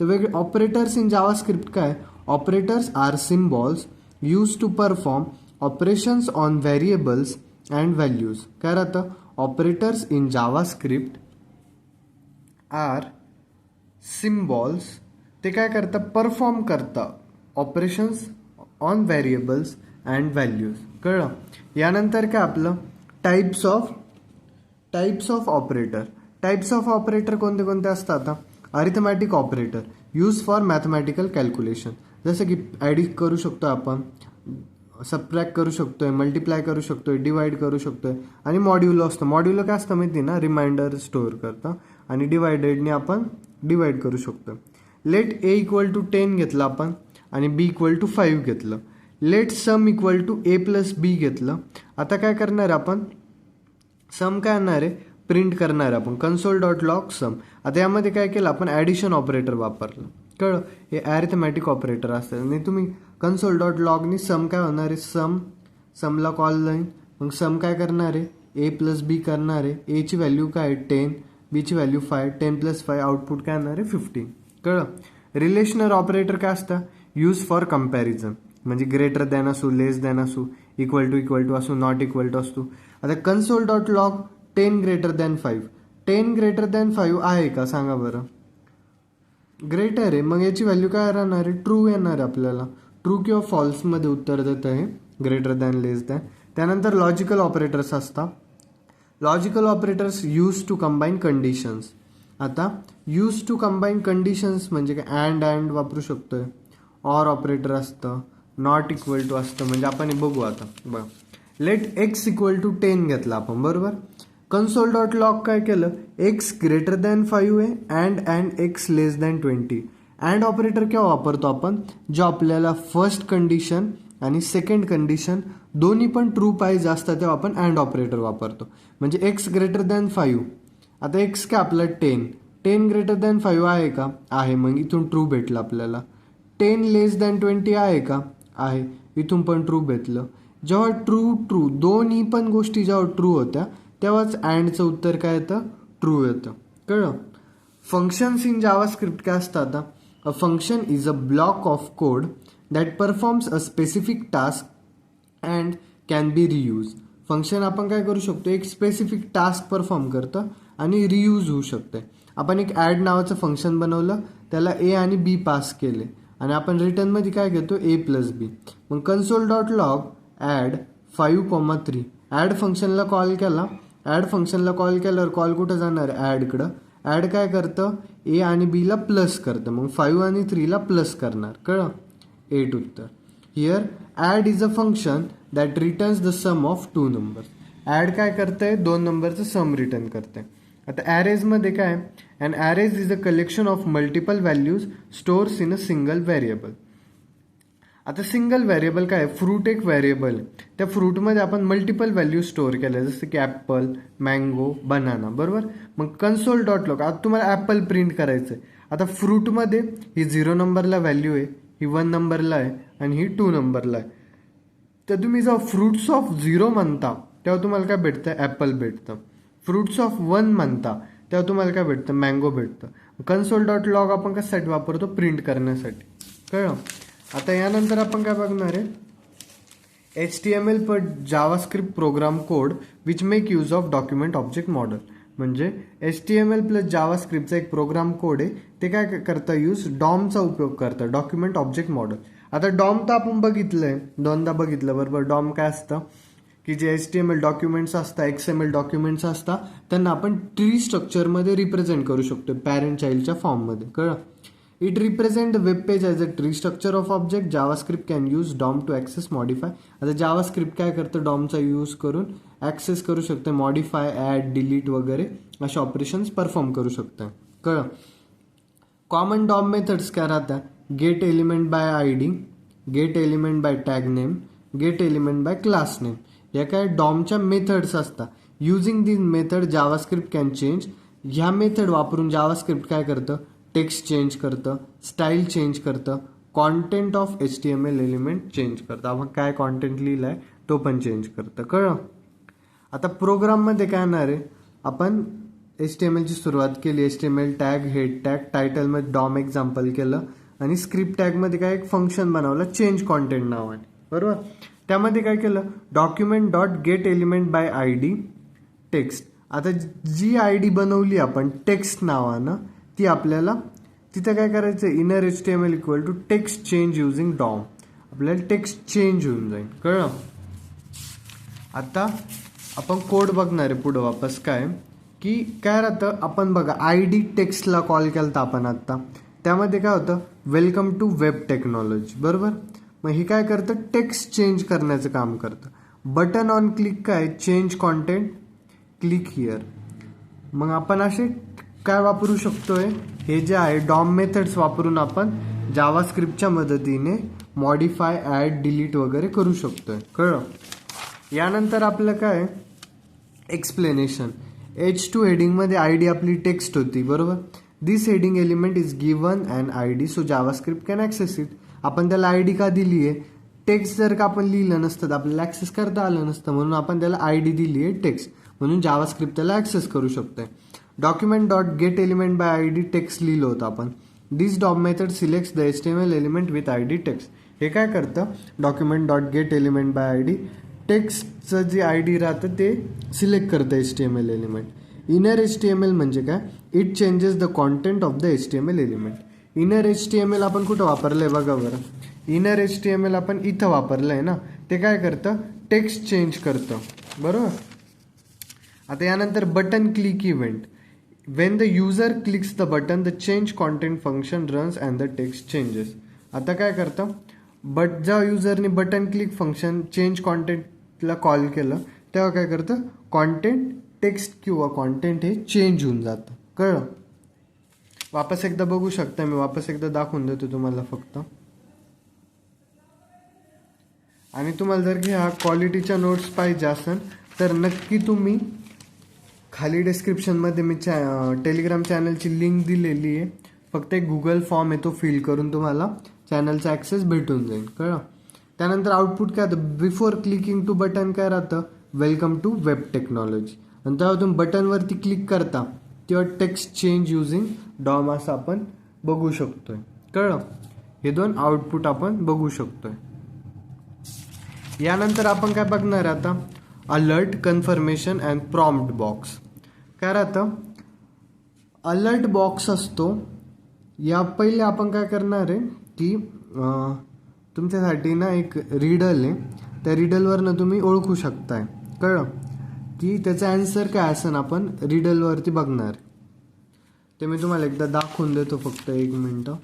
तर वेगळे ऑपरेटर्स इन जावास्क्रिप्ट काय, operators are symbols use to perform operations on variables and values. काय राहतं, operators in JavaScript are symbols, ते काय करतं, परफॉर्म करतं operations on variables and values. कळलं. यानंतर काय आपलं types of operator. Types of operator कोणते कोणते असतात, आता arithmetic operator use for mathematical calculation, जसं की ॲडिट करू शकतो आपण, सबट्रॅक्ट करू शकतोय, मल्टिप्लाय करू शकतोय, डिवाइड करू शकतोय. आणि मॉड्युलो असतं. मॉड्युलो काय असतं माहिती ना, रिमाइंडर स्टोअर करतं. आणि डिवायडेडने आपण डिवाइड करू शकतो. लेट ए इक्वल टू 10 घेतलं आपण आणि बी इक्वल टू 5 घेतलं. Let sum equal to A plus B घेतलं. आता काय करणार आपण, सम काय आणणार आहे, प्रिंट करणार आपण, कन्सोल डॉट लॉग सम. आता यामध्ये काय केलं आपण, ॲडिशन ऑपरेटर वापरलं. कळलं. हे ॲरिथमॅटिक ऑपरेटर असतात. आणि तुम्ही कन्सोल डॉट लॉगनी सम काय होणार आहे, समला कॉल लाईन. मग सम काय करणार आहे, ए प्लस बी करणार आहे. एची व्हॅल्यू काय आहे 10, बीची व्हॅल्यू 5, 10 + 5 आउटपुट काय येणार आहे 15. कळलं. रिलेशनल ऑपरेटर काय असतं, यूज फॉर कम्पॅरिझन, म्हणजे ग्रेटर दॅन असू, लेस दॅन असू, इक्वल टू असू, नॉट इक्वल टू असू. आता कन्सोल डॉट लॉग 10 > 5, 10 > 5 आहे का सांगा बरं, ग्रेटर आहे. मग याची व्हॅल्यू काय राहणार आहे, ट्रू येणार आहे आपल्याला. ट्रू किंवा फॉल्समध्ये उत्तर देत आहे, ग्रेटर दॅन, लेस दॅन. त्यानंतर लॉजिकल ऑपरेटर्स असतात. Logical operators use to combine conditions. आता यूज टू कंबाईन कंडिशन्स म्हणजे काय, अँड वापरू शकतोय, ऑर ऑपरेटर असतं, नॉट इक्वल टू असतं. म्हणजे आपण हे बघू आता बघा. लेट एक्स इक्वल टू 10 घेतला आपण बरोबर. कन्सोल डॉट लॉग काय केलं, एक्स ग्रेटर दॅन 5 आहे and x less than 20. And operator केव्हा वापरतो आपण, जो आपल्याला फर्स्ट कंडिशन आणि सेकंड कंडिशन दोन्ही पण ट्रू पाहिजे असतात तेव्हा आपण अँड ऑपरेटर वापरतो. म्हणजे एक्स ग्रेटर दॅन 5. आता एक्स काय आपलं 10 ग्रेटर दॅन 5 आहे का, आहे. मग इथून ट्रू भेटलं आपल्याला. 10 लेस दॅन 20 आहे का, आहे. इथून पण ट्रू भेटलं. जेव्हा ट्रू दोन्ही पण गोष्टी जेव्हा ट्रू होत्या तेव्हाच अँडचं उत्तर काय येतं, ट्रू येतं. कळलं. फंक्शन्स इन जावास्क्रिप्ट काय असतं आता, a function is a block of code that performs a specific task and can be reuse. Function आपण काय करू शकतो, एक स्पेसिफिक टास्क परफॉर्म करतं आणि रियूज होऊ शकते. आपण एक ॲड नावाचं फंक्शन बनवलं, त्याला ए आणि बी पास केले आणि आपण रिटर्नमध्ये काय घेतो, ए प्लस बी. मग console dot log add 5,3. Add फंक्शनला कॉल केला. ॲड फंक्शनला कॉल केल्यावर कॉल कुठं जाणार, ॲडकडं. ॲड काय करतं, ए आणि बीला प्लस करतं. मग 5 आणि 3ला प्लस करणार. कळलं. 8 उत्तर. Here add is a function that returns the sum of two numbers. Add काय करतंय, दोन नंबरचं सम रिटर्न करतंय. आता ॲरेजमध्ये काय, and arrays is a collection of multiple values stores in a single variable. आता सिंगल व्हेरिएबल काय, फ्रूट एक व्हेरिएबल, त्या फ्रूटमध्ये आपण मल्टिपल व्हॅल्यू स्टोअर केल्या, जसं की ॲपल, मँगो, बनाना, बरोबर. मग कन्सोल डॉट लॉग, आता तुम्हाला ॲपल प्रिंट करायचं आहे. आता फ्रूटमध्ये ही 0 नंबरला व्हॅल्यू आहे, ही 1 नंबरला आहे आणि ही 2 नंबरला आहे. तर तुम्ही जेव्हा फ्रुट्स ऑफ 0 म्हणता तेव्हा तुम्हाला काय भेटतं, ॲपल भेटतं. फ्रुट्स ऑफ 1 म्हणता तेव्हा तुम्हाला काय भेटतं, मँगो भेटतं. कन्सोल डॉट लॉग आपण कशासाठी वापरतो, प्रिंट करण्यासाठी. कळलं. आता यानंतर आपण काय बघणार आहे, HTML पर JavaScript program code which make use of document object model. म्हणजे HTML प्लस जावास्क्रिप्टचा एक प्रोग्राम कोड आहे, ते काय करतं, यूज डॉमचा उपयोग करतं, डॉक्युमेंट ऑब्जेक्ट मॉडेल. आता डॉम तर आपण बघितलंय, दोनदा बघितलं, बरोबर. डॉम काय असतं की जे HTML डॉक्युमेंट्स असतात, XML डॉक्युमेंट्स असतात, त्यांना आपण ट्री स्ट्रक्चरमध्ये रिप्रेझेंट करू शकतो, पॅरेंट चाइल्डच्या फॉर्ममध्ये. कळलं. It represent the web page as a tree structure of object. JavaScript can use DOM to access modify. आता जावास्क्रिप्ट काय करतं, डॉमचा यूज करून ॲक्सेस करू शकतं, मॉडिफाय, ॲड, डिलीट वगैरे अशा ऑपरेशन्स परफॉर्म करू शकतं. कळलं. कॉमन डॉम मेथड्स काय राहतात, gate element by ID, gate element bye tag name, gate element bye class name. या काय डॉमच्या मेथड्स असतात. Using this method JavaScript can change. ह्या मेथड वापरून जावास्क्रिप्ट काय करतं, टेक्स्ट चेंज करतं, स्टाईल चेंज करतं, content of HTML element change करतं. आपण काय कॉन्टेंट लिहिलं आहे तो पण चेंज करतं. कळलं. आता प्रोग्राममध्ये काय येणार आहे, आपण HTMLची सुरुवात केली, HTML टॅग, हेड टॅग, टायटलमध्ये डॉम एक्झाम्पल केलं आणि स्क्रिप्ट टॅगमध्ये काय एक फंक्शन बनवलं चेंज कॉन्टेंट नावाने, बरोबर. त्यामध्ये काय केलं, document dot get element by ID text. आता जी ID बनवली आपण टेक्स्ट नावानं, ती आपल्याला तिथं काय करायचं, inner HTML equal to text change using DOM. आपल्याला टेक्स्ट चेंज होऊन जाईल. कळलं. आता आपण कोड बघणार आहे पुढं वापस, काय की काय राहतं, आपण बघा ID टेक्स्टला कॉल केला तर आपण आत्ता, त्यामध्ये काय होतं, वेलकम टू वेब टेक्नॉलॉजी, बरोबर. मग हे काय करतं, टेक्स्ट चेंज करण्याचं काम करतं. बटन ऑन क्लिक काय, चेंज कॉन्टेंट, क्लिक हिअर. मग आपण असे काय वापरू शकतोय, हे जे आहे डॉम मेथड्स वापरून आपण जावास्क्रिप्टच्या मदतीने मॉडिफाय, ॲड, डिलीट वगैरे करू शकतोय. कळलं. यानंतर आपलं काय, एक्सप्लेनेशन. H2 हेडिंगमध्ये ID आपली टेक्स्ट होती, बरोबर. This heading element is given and ID so JavaScript can access it. आपण त्याला ID का दिली आहे, टेक्स्ट जर का आपण लिहिलं नसतं तर आपल्याला ॲक्सेस करता आलं नसतं, म्हणून आपण त्याला ID दिली आहे टेक्स्ट, म्हणून जावास्क्रिप्ट त्याला ॲक्सेस करू शकतोय. Document dot get element by ID text लिहिलं होतं आपण. This DOM method selects the HTML element with ID text. हे काय करतं, document dot get element by ID टेक्स्टचं जे ID राहतं ते सिलेक्ट करतं HTML एलिमेंट. इनर HTML म्हणजे काय, it changes the content of the HTML element. Inner HTML आपण कुठं वापरलं आहे बघा बरं, इनर HTML आपण इथं वापरलं आहे ना, ते काय करतं, टेक्स्ट चेंज करतं, बरोबर. आता यानंतर button click event. When the user clicks the button the change content function runs and the text changes. आता काय करतं, जेव्हा युजरने बटन क्लिक फंक्शन चेंज कॉन्टेंटला कॉल केलं तेव्हा काय करतं, कॉन्टेंट, टेक्स्ट किंवा कॉन्टेंट हे चेंज होऊन जातं. कळलं. वापस एकदा बघू शकता, मी वापस एकदा दाखवून देतो तुम्हाला फक्त. आणि तुम्हाला जर की ह्या क्वालिटीच्या नोट्स पाहिजे असेल तर नक्की तुम्ही खाली डिस्क्रिप्शनमध्ये मी टेलिग्राम चॅनलची लिंक दिलेली आहे, फक्त एक गुगल फॉर्म आहे तो फिल करून तुम्हाला चॅनलचा ॲक्सेस भेटून जाईल. कळलं. त्यानंतर आउटपुट काय राहतं, बिफोर क्लिकिंग टू बटन काय राहतं, वेलकम टू वेब टेक्नॉलॉजी. आणि तेव्हा तुम्ही बटनवरती क्लिक करता तेव्हा टेक्स्ट चेंज युझिंग डॉम असं आपण बघू शकतोय. कळलं. हे दोन आउटपुट आपण बघू शकतोय. यानंतर आपण काय बघणार आहे आता, alert, confirmation and prompt box. काय राहतं, अलर्ट बॉक्स असतो. या पहिले आपण काय करणार आहे की तुमच्यासाठी ना एक रिडल आहे, त्या रिडलवरनं तुम्ही ओळखू शकताय. कळलं की त्याचा आन्सर काय असेल आपण रिडलवरती बघणार. ते मी तुम्हाला एकदा दाखवून देतो, फक्त एक मिनटं.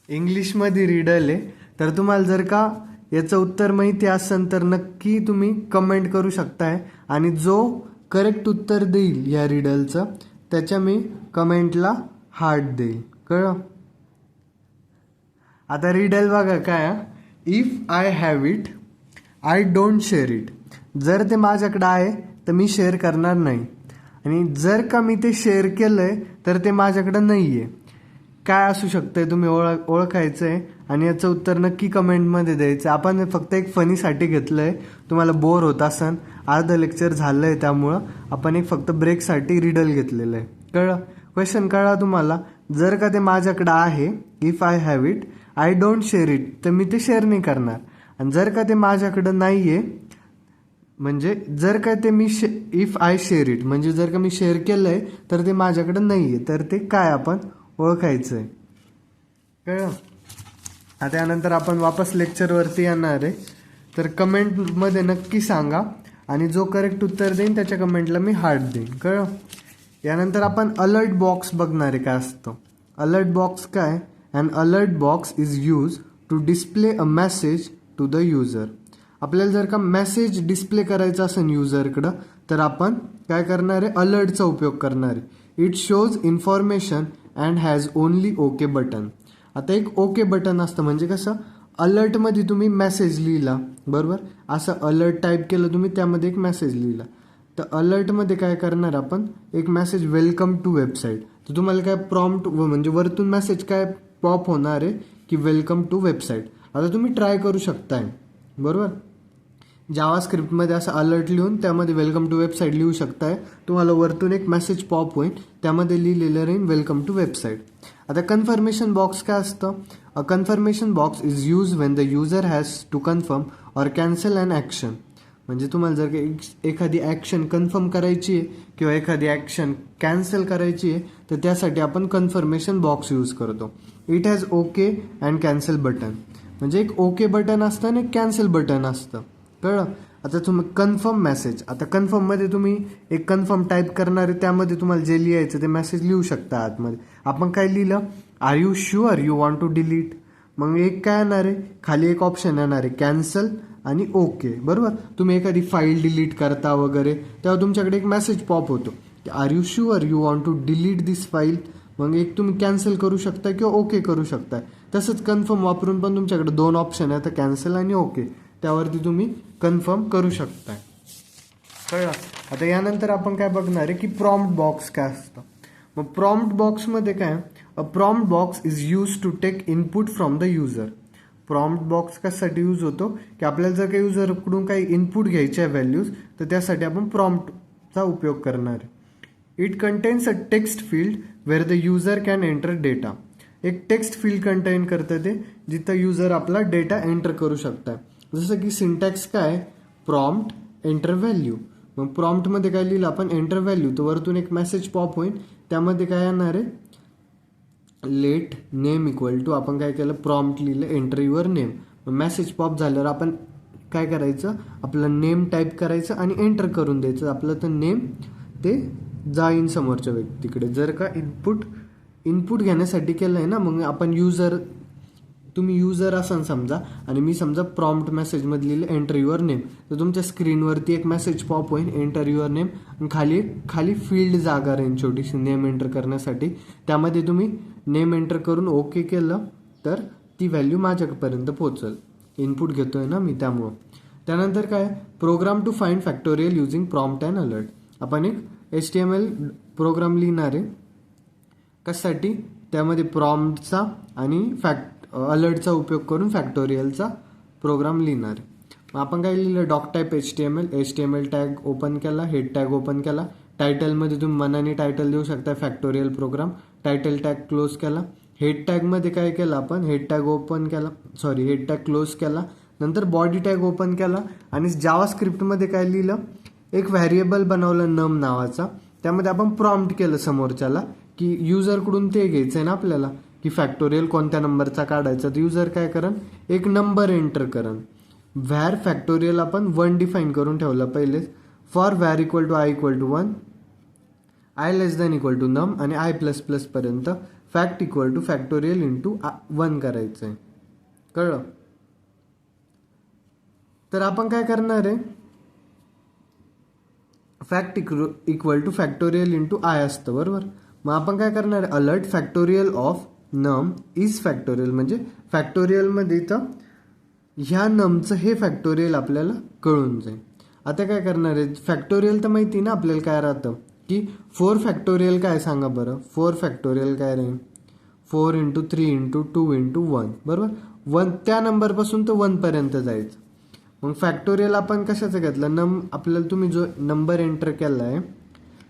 इंग्लिशमध्ये रिडल आहे. तर तुम्हाला जर का याचं उत्तर माहिती असेल तर नक्की तुम्ही कमेंट करू शकताय आणि जो करेक्ट उत्तर देईल या रिडलचं त्याच्या मी कमेंटला हार्ट देईल. कळलं? आता रिडल बघा काय, if I have it I don't share it. जर ते माझ्याकडे आहे तर मी शेअर करणार नाही, आणि जर का मी ते शेअर केलंय तर ते माझ्याकडे नाही आहे. काय असू शकतंय तुम्ही ओळखायचं आहे आणि याचं उत्तर नक्की कमेंटमध्ये द्यायचं. आपण फक्त एक फनीसाठी घेतलं आहे. तुम्हाला बोर होत असन, अर्धं लेक्चर झालं आहे, त्यामुळं आपण एक फक्त ब्रेकसाठी रिडल घेतलेलं आहे. कळलं? क्वेश्चन कळला तुम्हाला? जर का ते माझ्याकडं आहे, if I have it I don't share it, तर मी ते शेअर नाही करणार. आणि जर का ते माझ्याकडं नाही आहे, म्हणजे जर का ते me if I share it म्हणजे जर का मी शेअर केलं आहे तर ते माझ्याकडं नाही आहे, तर ते काय आपण ओळखायचं आहे. कळलं? आता त्यानंतर आपण वापस लेक्चरवरती येणार आहे. तर कमेंटमध्ये नक्की सांगा आणि जो करेक्ट उत्तर देईन त्याच्या कमेंटला मी हार्ट देईन. कळलं? यानंतर आपण अलर्ट बॉक्स बघणार आहे काय असतं. अलर्ट बॉक्स काय? An alert box is use to display a message to the user. आपल्याला जर का मेसेज डिस्प्ले करायचा असेल युजरकडं तर आपण काय करणार आहे? अलर्टचा उपयोग करणार आहे. It shows information and has only okay button. आता एक ओके बटन असतं म्हणजे कसं, अलर्टमध्ये तुम्ही मेसेज लिहिला, बरोबर, असं अलर्ट टाईप केलं तुम्ही, त्यामध्ये एक मेसेज लिहिला, तर अलर्टमध्ये काय करणार आपण, एक मेसेज वेलकम टू वेबसाईट. तर तुम्हाला काय प्रॉम्प्ट म्हणजे वरतून मेसेज काय पॉप होणार आहे की वेलकम टू वेबसाईट. आता तुम्ही ट्राय करू शकताय, बरोबर, जावा स्क्रिप्टमध्ये असं अलर्ट लिहून त्यामध्ये वेलकम टू वेबसाईट लिहू शकताय. तुम्हाला वरतून एक मेसेज पॉप होईल, त्यामध्ये लिहिलेलं राहील वेलकम टू वेबसाईट. आता कन्फर्मेशन बॉक्स काय असतं? A confirmation box is use when the user has to confirm or cancel an action. म्हणजे तुम्हाला जर का एखादी ॲक्शन कन्फर्म करायची आहे किंवा एखादी ॲक्शन कॅन्सल करायची आहे तर त्यासाठी आपण कन्फर्मेशन बॉक्स यूज करतो. It has okay and cancel button. म्हणजे एक ओके बटन असतं आणि एक कॅन्सल बटन असतं. कळलं? आता तुम्ही कन्फर्म मेसेज, आता कन्फर्ममध्ये तुम्ही एक कन्फर्म टाईप करणार आहे, त्यामध्ये तुम्हाला जे लिहायचं ते मेसेज लिहू शकता आतमध्ये. आपण काय लिहिलं? Are you sure you want to delete. मग एक काय येणार आहे, खाली एक ऑप्शन येणार आहे कॅन्सल आणि ओके, बरोबर. तुम्ही एखादी फाईल डिलीट करता वगैरे तेव्हा तुमच्याकडे एक मेसेज पॉप होतो की are you sure you want to delete this file. मग एक तुम्ही कॅन्सल करू शकता किंवा ओके करू शकता. तसंच कन्फर्म वापरून पण तुमच्याकडे दोन ऑप्शन आहेत, कॅन्सल आणि ओके, त्यावरती तुम्ही कन्फर्म करू शकताय. कळलं? आता यानंतर आपण काय बघणार आहे की प्रॉम्प्ट बॉक्स काय असतं. मग प्रॉम्प्ट बॉक्समध्ये काय, a prompt box is use to take input from the user. Prompt box कशासाठी यूज होतो की आपल्याला जर काही युजरकडून काही इनपुट घ्यायचे आहे व्हॅल्यूज, तर त्यासाठी आपण प्रॉम्प्टचा उपयोग करणार आहे. It contains a text field where the user can enter data. एक टेक्स्ट फील्ड कंटेन करतं ते, जिथं युजर आपला डेटा एंटर करू शकतात. जसं की सिंटॅक्स काय, प्रॉम्प्ट एंटर व्हॅल्यू. मग प्रॉम्प्टमध्ये काय लिहिलं आपण, एंटर व्हॅल्यू, तर वरतून एक मेसेज पॉप होईल, त्यामध्ये काय येणार आहे, लेट नेम इक्वल टू, आपण काय केलं, प्रॉम्प्ट लिहिलं enter your name. Message pop झाल्यावर आपण काय करायचं, आपलं नेम टाईप करायचं आणि एंटर करून द्यायचं. आपलं तर नेम ते जाईन समोरच्या व्यक्तीकडे. जर का इनपुट घेण्यासाठी केलं आहे ना, मग आपण तुम्ही युजर असाल समजा आणि मी समजा प्रॉम्प्ट मेसेजमध्ये लिहिलं एंटर युअर नेम, तर तुमच्या स्क्रीनवरती एक मेसेज पॉप होईल एंटर युअर नेम आणि खाली फील्ड जागा राहील छोटीशी नेम एंटर करण्यासाठी. त्यामध्ये तुम्ही नेम एंटर करून ओके केलं तर ती व्हॅल्यू माझ्यापर्यंत पोहोचल. इनपुट घेतोय ना मी, त्यामुळं. त्यानंतर काय, program to find factorial using prompt and alert. आपण एक HTML प्रोग्राम लिहिणार आहे. कशासाठी, त्यामध्ये प्रॉम्प्टचा आणि अलर्टचा उपयोग करून फॅक्टोरियलचा प्रोग्राम लिहिणार आहे. मग आपण काय लिहिलं, doc type HTML tag open केला, हेड टॅग ओपन केला, टायटलमध्ये तुम्ही मनाने टायटल देऊ शकता factorial program, title tag close केला. हेड टॅगमध्ये काय केलं आपण, हेड टॅग क्लोज केला. नंतर बॉडी टॅग ओपन केला आणि जावा स्क्रिप्टमध्ये काय लिहिलं, एक व्हॅरिएबल बनवलं नम नावाचा. त्यामध्ये आपण प्रॉम्प्ट केलं समोरच्याला की युजरकडून ते घ्यायचं आहे ना आपल्याला की फॅक्टोरियल कोणत्या नंबरचा काढायचा. तर युजर काय करन, एक नंबर एंटर करन. व्हॅर फॅक्टोरियल आपण 1 डिफाईन करून ठेवलं पहिलेच. For var equal to i equal to 1, i less than equal to num आणि आय प्लस प्लस पर्यंत fact equal to factorial into 1 करायचं आहे. कळलं? तर आपण काय करणार आहे, fact equal to factorial into i असतं, बरोबर. मग आपण काय करणार आहे, alert factorial of num is factorial, म्हणजे फॅक्टोरियलमध्ये इथं ह्या नमचं हे फॅक्टोरियल आपल्याला कळून जाईल. आता काय करणार आहे, फॅक्टोरियल तर माहिती ना आपल्याला काय राहतं, की 4 फॅक्टोरियल काय सांगा बरं. 4 फॅक्टोरियल काय रे, 4 इंटू 3 इंटू 2 इंटू 1, बरोबर. 1 त्या नंबरपासून तर 1 पर्यंत जायचं. मग फॅक्टोरियल आपण कशाचं घेतलं, नम आपल्याला तुम्ही जो नंबर एंटर केला आहे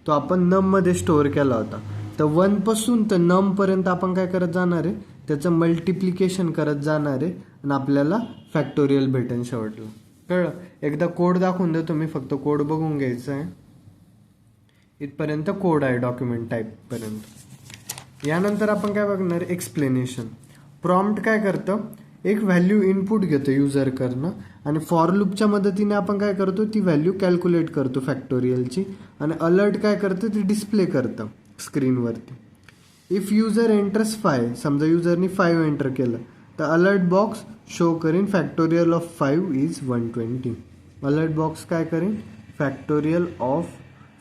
तो आपण नममध्ये स्टोअर केला होता. तर 1 पासून तर नम पर्यंत आपण काय करत जाणार आहे, त्याचं मल्टिप्लिकेशन करत जाणार आहे आणि आपल्याला फॅक्टोरियल भेटेल शेवटला. कळलं? एकदा कोड दाखवून देतो मी, फक्त कोड बघून घ्यायचं आहे. इथपर्यंत कोड आहे डॉक्युमेंट टाईपपर्यंत. यानंतर आपण काय बघणार, एक्सप्लेनेशन. प्रॉम्प्ट काय करतं, एक व्हॅल्यू इनपुट घेतं युजरकडनं आणि फॉर लूपच्या मदतीने आपण काय करतो, ती व्हॅल्यू कॅल्क्युलेट करतो फॅक्टोरियलची आणि अलर्ट काय करतं, ती डिस्प्ले करतं स्क्रीनवरती. इफ युजर एंटर्स 5, समजा युजरनी 5 एंटर केलं तर अलर्ट बॉक्स शो करीन factorial of 5 is 120. Alert box काय करीन, फॅक्टोरियल ऑफ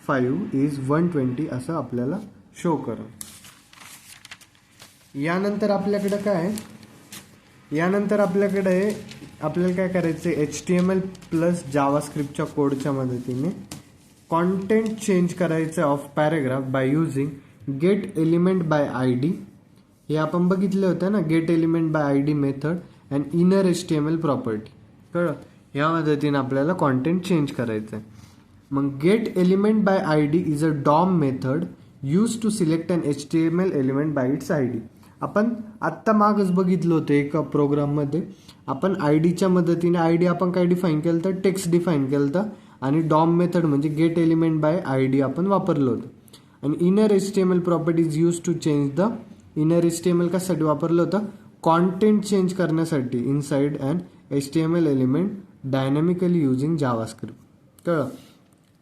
5 इज 120 असं आपल्याला शो करेल. यानंतर आपल्याकडे काय आहे, यानंतर आपल्याकडे आपल्याला काय करायचं आहे, HTML प्लस जावास्क्रिप्टच्या कोडच्या मदतीने कॉन्टेंट चेंज करायचं of paragraph by using get element by ID. हे आपण बघितलं होतं ना, get element by ID method and inner HTML property. कळलं? या मदतीने आपल्याला कॉन्टेंट चेंज करायचं आहे. मग get element by ID is a DOM method use to select an HTML element by its ID. आपण आत्ता मागच बघितलं होतं एका प्रोग्राममध्ये, आपण आयडीच्या मदतीने ID आपण काय डिफाईन केलं तर टेक्स्ट डिफाईन केलं होतं आणि डॉम मेथड म्हणजे गेट एलिमेंट बाय ID आपण वापरलं होतं. आणि inner HTML properties use to change the, inner HTML कशासाठी वापरलं होतं, कॉन्टेंट चेंज करण्यासाठी inside and HTML element dynamically using JavaScript. कळलं?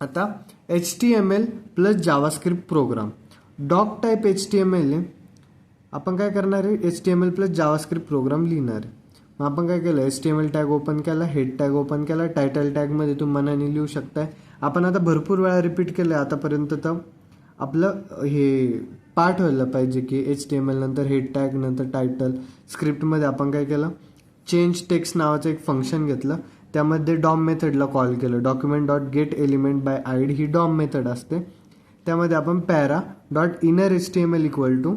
आता HTML plus JavaScript program doc type HTML आहे. आपण काय करणार आहे, HTML प्लस जावास्क्रिप्ट प्रोग्राम लिहिणार आहे. मग आपण काय केलं, HTML टॅग ओपन केला, हेड टॅग ओपन केला, टायटल टॅगमध्ये तुम्ही मनाने लिहू शकताय. आपण आता भरपूर वेळा रिपीट केलं आतापर्यंत, तर आपलं हे पाठ व्हायला पाहिजे की HTML नंतर हेड टॅग नंतर टायटल. स्क्रिप्टमध्ये आपण काय केलं, चेंज टेक्स्ट नावाचं एक फंक्शन घेतलं, त्यामध्ये डॉम मेथडला कॉल केलं. Document dot get element by ID ही डॉम मेथड असते. त्यामध्ये आपण para dot inner HTML equal to,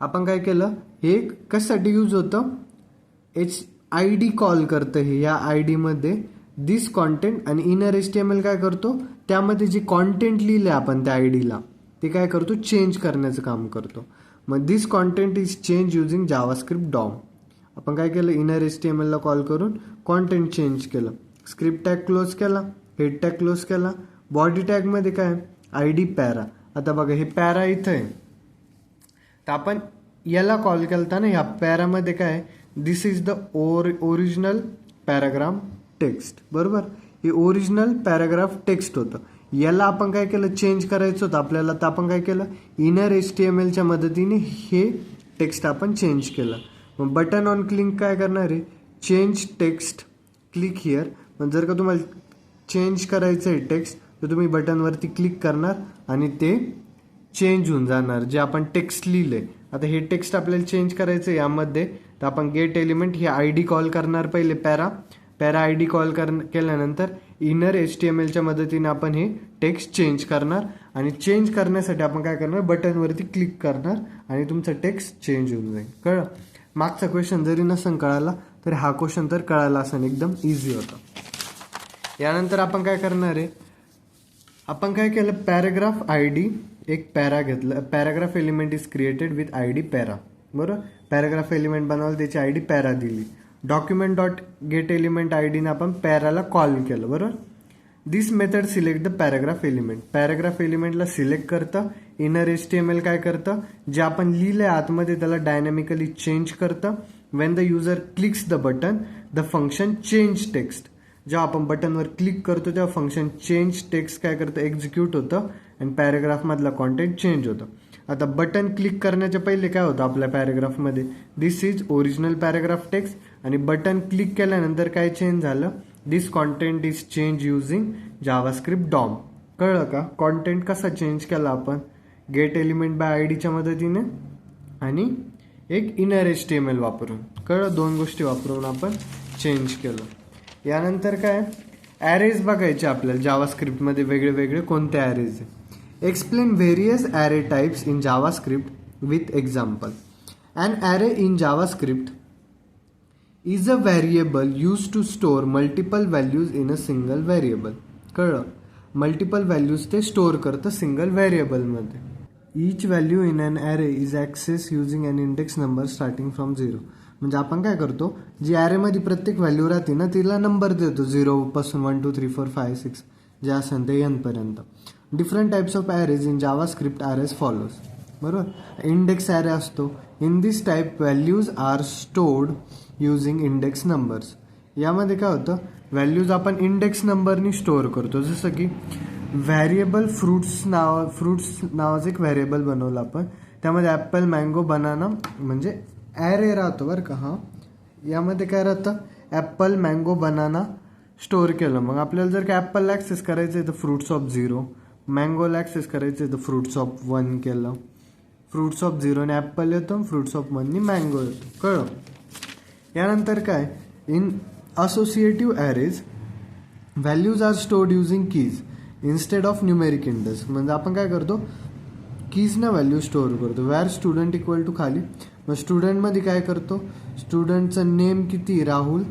आपण काय केलं, हे कशासाठी यूज होतं, ID कॉल करतं हे या आयडीमध्ये दिस कॉन्टेंट, आणि इनर HTML काय करतो, त्यामध्ये जे कॉन्टेंट लिहिलं आपण त्या आयडीला ते काय करतो, चेंज करण्याचं काम करतो. मग this content is change using JavaScript DOM. आपण काय केलं, इनर HTML ला कॉल करून कॉन्टेंट चेंज केलं. स्क्रिप्ट टॅग क्लोज केला, हेड टॅग क्लोज केला. बॉडी टॅगमध्ये काय, ID पॅरा. आता बघा हे पॅरा इथं आहे, तर आपण याला कॉल केलता ना, ह्या पॅरामध्ये काय, this is the original paragraph text, बरोबर. हे ओरिजिनल पॅराग्राफ टेक्स्ट होतं. याला आपण काय केलं, चेंज करायचं होतं आपल्याला, तर आपण काय केलं, इनर HTMLच्या मदतीने हे टेक्स्ट आपण चेंज केलं. मग बटन ऑन क्लिक काय करणार आहे, चेंज टेक्स्ट क्लिक हिअर. मग जर का तुम्हाला चेंज करायचं आहे टेक्स्ट तर तुम्ही बटनवरती क्लिक करणार आणि ते चेंज होऊन जाणार जे आपण टेक्स्ट लिहिले. आता हे टेक्स्ट आपल्याला चेंज करायचं आहे यामध्ये, तर आपण गेट एलिमेंट ही ID कॉल करणार पहिले, पॅरा ID कॉल केल्यानंतर इनर HTMLच्या मदतीने आपण हे टेक्स्ट चेंज करणार. आणि चेंज करण्यासाठी आपण काय करणार, बटनवरती क्लिक करणार आणि तुमचं टेक्स्ट चेंज होऊन जाईल. कळलं? मागचा क्वेश्चन जरी नसेल कळाला तरी हा क्वेश्चन तर कळाला असेल, एकदम इझी होता. यानंतर आपण काय करणार आहे, आपण काय केलं, पॅराग्राफ ID एक पॅरा घेतलं, paragraph element is created with ID para, बरोबर. पॅराग्राफ एलिमेंट बनवलं, त्याची ID पॅरा दिली. डॉक्युमेंट डॉट गेट एलिमेंट आयडीने आपण पॅराला कॉल केलं, बरोबर. This method select the paragraph element, paragraph एलिमेंटला सिलेक्ट करतं. इनर HTML काय करतं, जे आपण लिहिलंय आतमध्ये त्याला डायनॅमिकली चेंज करतं. When the user clicks the button the function change text, जेव्हा आपण बटनवर क्लिक करतो तेव्हा फंक्शन चेंज टेक्स्ट काय करतं, एक्झिक्यूट होतं आणि पॅराग्राफमधला कॉन्टेंट चेंज होतं. आता बटन क्लिक करण्याच्या पहिले काय होतं आपल्या पॅरेग्राफमध्ये, this is original paragraph text, आणि बटन क्लिक केल्यानंतर काय चेंज झालं, this content is change using JavaScript DOM. कळलं का कॉन्टेंट कसा चेंज केला आपण, गेट एलिमेंट बाय आय डीच्या मदतीने आणि एक इनर HTML वापरून. कळलं, 2 गोष्टी वापरून आपण चेंज केलं. यानंतर काय, ॲरेज बघायचे आपल्याला जावास्क्रिप्टमध्ये वेगळे वेगळे कोणते ॲरेज आहे. Explain various array types in JavaScript with example. An array in JavaScript is a variable use to store multiple values in a single variable. कळलं, मल्टिपल व्हॅल्यूज ते स्टोअर करतं सिंगल व्हेरिएबलमध्ये. Each value in an array is access using an index number starting from 0. म्हणजे आपण काय करतो, जी ॲरेमध्ये प्रत्येक value राहते ना तिला नंबर देतो 0 पासून 1 2 3 4 5 6 जे असेल ते n पर्यंत. Different types of arrays in JavaScript are as follows. बरोबर, इंडेक्स ॲरे असतो. In this type values are stored using index numbers. यामध्ये काय होतं, व्हॅल्यूज आपण इंडेक्स नंबरनी स्टोअर करतो. जसं की व्हॅरिएबल फ्रुट्स नावाचं एक व्हॅरिएबल बनवलं आपण, त्यामध्ये ॲपल मँगो बनाना म्हणजे ॲरे राहतो बरं का. हां, यामध्ये काय राहतं, ॲपल मँगो बनाना स्टोअर केलं. मग आपल्याला जर का ॲपलला ॲक्सेस करायचं आहे तर फ्रुट्स ऑफ 0, मँगोला ॲक्सेस करायचं आहे तर फ्रुट्स ऑफ 1 केलं. फ्रुट्स ऑफ 0ने ॲपल येतो, फ्रुट्स ऑफ 1नी मँगो येतो. कळलं. यानंतर काय, in associative arrays values are stored using keys instead of numeric index. म्हणजे आपण काय करतो, कीजनं व्हॅल्यू स्टोअर करतो. वॅर स्टुडंट इक्वल टू खाली, मग स्टुडंटमध्ये काय करतो, स्टुडंटचं नेम किती राहुल,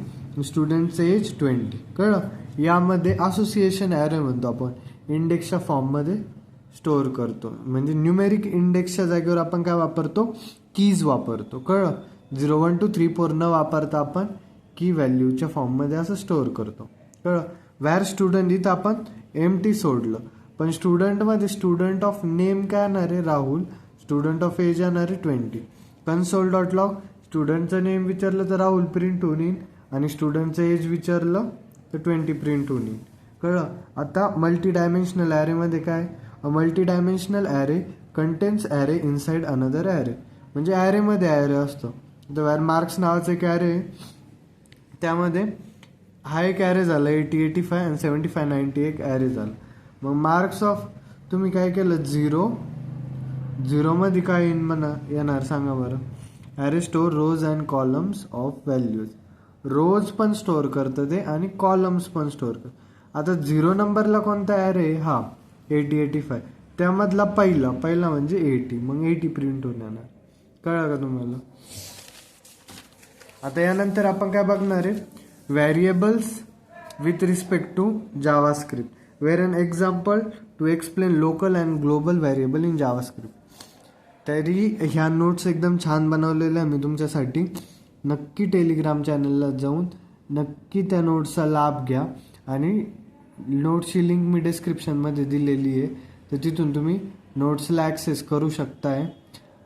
स्टुडंटचं एज 20. कळलं. यामध्ये असोसिएशन ॲरे म्हणतो आपण, इंडेक्सच्या फॉर्ममध्ये स्टोअर करतो. म्हणजे न्यूमेरिक इंडेक्सच्या जागेवर आपण काय वापरतो, कीज वापरतो. कळलं. 0 1 2 3 4 न वापरता आपण की व्हॅल्यूच्या फॉर्ममध्ये असं स्टोअर करतो. कळलं. वॅर स्टुडंट इथं आपण एम्प्टी सोडलं, पण स्टुडंटमध्ये स्टुडंट ऑफ नेम काय येणार आहे, राहुल. स्टुडंट ऑफ एज येणार आहे 20. कन्सोल डॉट लॉग, स्टुडंटचं नेम विचारलं तर राहुल प्रिंट होऊन येईल, आणि स्टुडंटचं एज विचारलं तर 20 प्रिंट होऊन येईल. कळलं. आता मल्टी डायमेन्शनल ॲरेमध्ये काय, multi dimensional array contains array inside another array. म्हणजे ॲरेमध्ये ॲरे असतो. तर वॅर मार्क्स नावाचं एक ॲरे, त्यामध्ये हा एक ॲरे झाला 80 85 आणि 75 90 एक ॲरे झाला. मग मार्क्स ऑफ तुम्ही काय केलं, 0मध्ये काय येणार सांगा बरं. Array store rows and columns of values. Rows पण स्टोअर करतं ते आणि कॉलम्स पण स्टोअर करतं. आता 0 नंबरला कोणता ॲरे, हा 80 85, त्यामधला पहिला म्हणजे 80, मग 80 प्रिंट होऊन येणार. कळलं का तुम्हाला. आता यानंतर आपण काय बघणार आहे, variables with respect to JavaScript, where an example to explain local and global variable in JavaScript. तरी ह्या नोट्स एकदम छान बनवलेल्या आहे मी तुमच्यासाठी. नक्की टेलिग्राम चॅनलला जाऊन नक्की त्या नोट्सचा लाभ घ्या, आणि नोट्सची लिंक मी डिस्क्रिप्शनमध्ये दिलेली आहे, तर तिथून तुम्ही नोट्सला ॲक्सेस करू शकताय.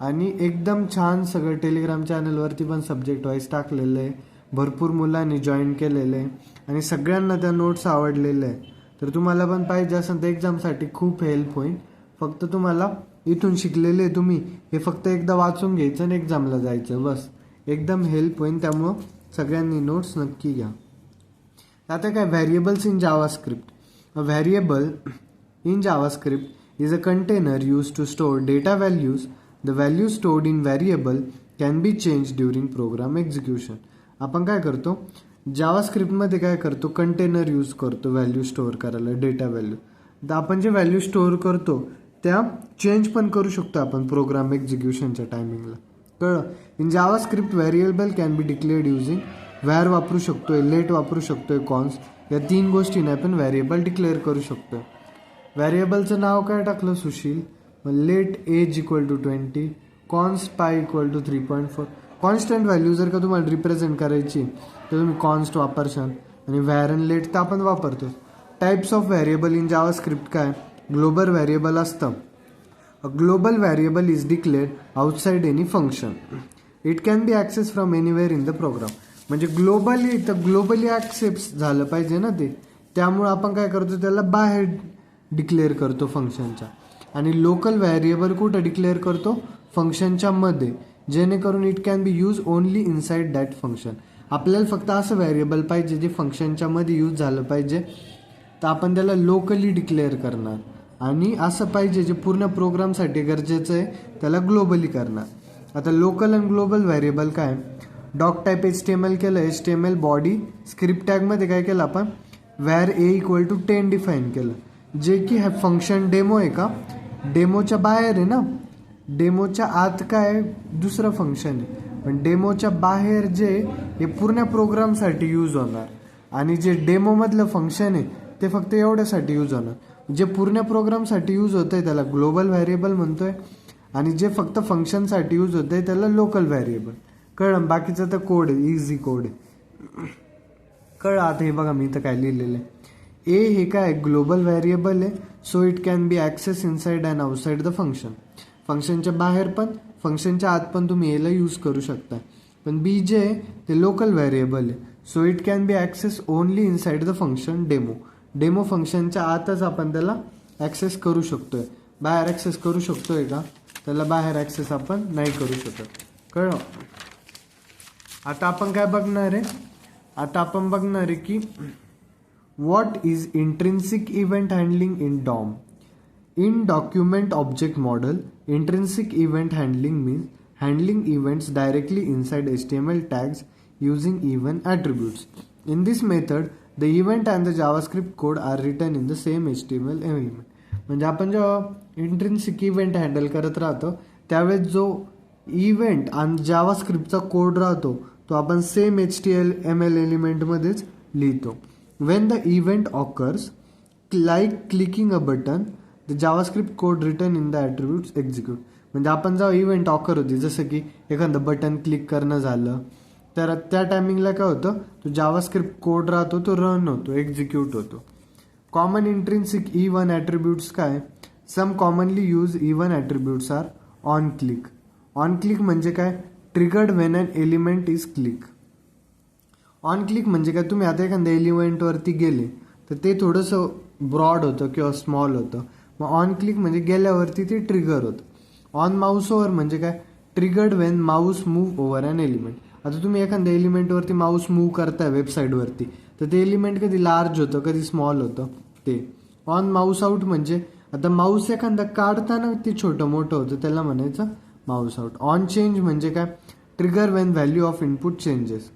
आणि एकदम छान सगळं टेलिग्राम चॅनलवरती पण सब्जेक्ट वाईज टाकलेलं आहे, भरपूर मुलांनी जॉईन केलेलं आहे, आणि सगळ्यांना त्या नोट्स आवडलेल्या आहे. तर तुम्हाला पण पाहिजे असेल तर एक्झामसाठी खूप हेल्प होईल. फक्त तुम्हाला इथून शिकलेले तुम्ही हे फक्त एकदा वाचून घ्यायचं आणि एक्झामला जायचं, बस. एकदम हेल्प होईल. त्यामुळं सगळ्यांनी नोट्स नक्की घ्या. आता काय, variables in JavaScript. A variable in JavaScript is a container use to store data values. The value stored in variable can be change during program execution. आपण काय करतो, जावास्क्रिप्टमध्ये काय करतो, कंटेनर यूज करतो व्हॅल्यू स्टोअर करायला, डेटा व्हॅल्यू. तर आपण जे व्हॅल्यू स्टोअर करतो त्या चेंज पण करू शकतो आपण प्रोग्राम एक्झिक्युशनच्या टायमिंगला. कळलं. In JavaScript variable can B declared using, where वापरू शकतोय, लेट वापरू शकतोय, कॉन्स, या 3 गोष्टीने आपण व्हेरिएबल डिक्लेअर करू शकतोय. व्हेरिएबलचं नाव काय टाकलं, Sushil. Let age equal to 20, const pi equal to 3.4. Constant value जर का तुम्हाला रिप्रेझेंट करायची तर तुम्ही कॉन्स्ट वापरशाल, आणि व्हॅर अँड लेट तर आपण वापरतो. Types of variable in JavaScript काय, ग्लोबल व्हेरिएबल असतं. A global variable is declared outside any function. It can be access from anywhere in the program. म्हणजे ग्लोबली ॲक्सेप्ट झालं पाहिजे ना ते, त्यामुळे आपण काय करतो, त्याला बाहेर डिक्लेअर करतो फंक्शनच्या. आणि लोकल व्हेरिएबल कुठं डिक्लेअर करतो, फंक्शनच्या मध्ये, जेणेकरून it can B use only inside that function. आपल्याला फक्त असं व्हेरिएबल पाहिजे जे फंक्शनच्या मध्ये यूज झालं पाहिजे, तर आपण त्याला लोकली डिक्लेअर करणार. आणि असं पाहिजे जे पूर्ण प्रोग्रामसाठी गरजेचं आहे त्याला ग्लोबली करणार. आता लोकल आणि ग्लोबल व्हेरिएबल काय, डॉक टाईप HTML केलं, HTML बॉडी स्क्रिप्ट टॅगमध्ये काय केलं आपण, वॅर a = 10 डिफाईन केलं, जे की हे फंक्शन डेमो आहे का, डेमोच्या बाहेर आहे ना, डेमोच्या आत काय दुसरं फंक्शन आहे, पण डेमोच्या बाहेर जे हे पूर्ण प्रोग्रामसाठी यूज होणार. आणि जे डेमोमधलं फंक्शन आहे ते फक्त एवढ्यासाठी यूज होणार. जे पूर्ण प्रोग्रामसाठी यूज होतं आहे त्याला ग्लोबल व्हेरिएबल म्हणतोय, आणि जे फक्त फंक्शनसाठी यूज होतं आहे त्याला लोकल व्हेरिएबल. कळलं, बाकीचं तर कोड आहे, इझी कोड आहे. कळलं. आता हे बघा मी इथं काय लिहिलेलं आहे, ए हे काय ग्लोबल व्हेरिएबल आहे, so it can be access inside and outside the function. फंक्शनच्या बाहेर पण फंक्शनच्या आत पण तुम्ही एला यूज करू शकता. पण बी जे आहे ते लोकल व्हेरिएबल आहे, so it can be access only inside the function demo. Demo फंक्शनच्या आतच आपण त्याला ॲक्सेस करू शकतोय, बाहेर ॲक्सेस करू शकतोय का, त्याला बाहेर ॲक्सेस आपण नाही करू शकत. कळलं. आता आपण काय बघणार आहे, आता आपण बघणार आहे की what is intrinsic event handling in DOM. In document object model, intrinsic event handling means handling events directly inside HTML tags using event attributes. In this method, the event and the JavaScript code are written in the same HTML element. म्हणजे आपण जेव्हा intrinsic event handle करत राहतो त्यावेळेस जो event आणि जावास्क्रिप्टचा code राहतो तो आपण सेम HTML एलिमेंटमध्येच लिहितो. When the event occurs, like clicking a button, the JavaScript code written in the attributes execute. म्हणजे आपण जेव्हा इव्हेंट ऑकर होती, जसं की एखादं बटन क्लिक करणं झालं, तर त्या टायमिंगला काय होतं, तो जावास्क्रिप्ट कोड राहतो तो रन होतो, एक्झिक्यूट होतो. कॉमन इंट्रिन्सिक E1 ॲट्रिब्यूट्स काय, some commonly use E1 attributes are on click. On click म्हणजे काय, triggered when an element is click. On click म्हणजे काय, तुम्ही आता एखाद्या एलिमेंटवरती गेले तर ते थोडंसं ब्रॉड होतं किंवा स्मॉल होतं, मग ऑन क्लिक म्हणजे गेल्यावरती ते ट्रिगर होतं. ऑन माऊस ओव्हर म्हणजे काय, triggered when mouse move over an element. आता तुम्ही एखाद्या एलिमेंटवरती माऊस मूव्ह करताय वेबसाईटवरती, तर ते एलिमेंट कधी लार्ज होतं कधी स्मॉल होतं ते. ऑन माऊस आउट म्हणजे आता माऊस एखादा काढताना ते छोटं मोठं होतं, त्याला म्हणायचं माऊस आउट. ऑन चेंज म्हणजे काय, trigger when value of input changes.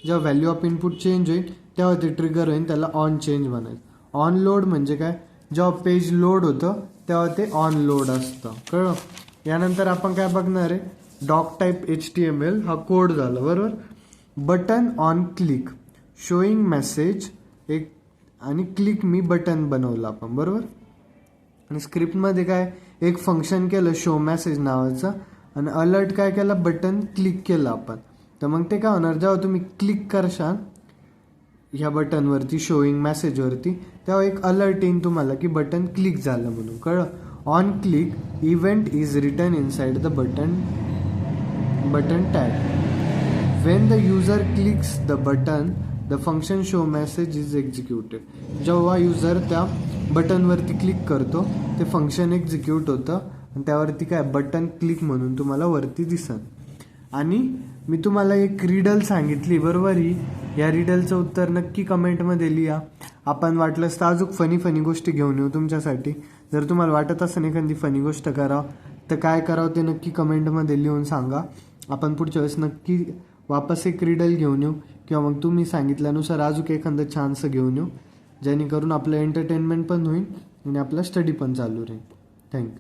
जेव्हा व्हॅल्यू ऑफ इनपुट चेंज होईल तेव्हा ते ट्रिगर होईल, त्याला ऑन चेंज म्हणायचं. ऑन लोड म्हणजे काय, जेव्हा पेज लोड होतं तेव्हा ते ऑन लोड असतं. कळलं. यानंतर आपण काय बघणार आहे, डॉक टाईप HTML हा कोड झाला बरोबर. Button on click, showing message एक, आणि क्लिक मी बटन बनवलं आपण बरोबर. आणि स्क्रिप्टमध्ये काय, एक फंक्शन केलं शो मेसेज नावाचं, आणि अलर्ट काय केलं, बटन क्लिक केलं आपण. तर मग ते काय होणार, जेव्हा तुम्ही क्लिक करशाल ह्या बटनवरती शोईंग मेसेजवरती तेव्हा एक अलर्ट येईन तुम्हाला की बटन क्लिक झालं म्हणून. कळलं. On click event is written inside the button tag. When the user clicks the button the function show message is executed. जेव्हा युजर त्या बटनवरती क्लिक करतो ते फंक्शन एक्झिक्यूट होतं आणि त्यावरती काय बटन क्लिक म्हणून तुम्हाला वरती दिसत. आणि मी तुम्हाला एक रिडल सांगितली बरोबर, ही या रिडलचं उत्तर नक्की कमेंटमध्ये लिहा. आपण वाटलंच तर अजून फनी गोष्टी घेऊन येऊ तुमच्यासाठी. जर तुम्हाला वाटत असेल एखादी फनी गोष्ट करावं तर काय करावं ते नक्की कमेंटमध्ये लिहून सांगा. आपण पुढच्या वेळेस नक्की वापस एक रिडल घेऊन येऊ, किंवा मग तुम्ही सांगितल्यानुसार अजून एखादं छानसं घेऊन येऊ, जेणेकरून आपलं एंटरटेनमेंट पण होईल आणि आपला स्टडी पण चालू राहील. थँक्यू.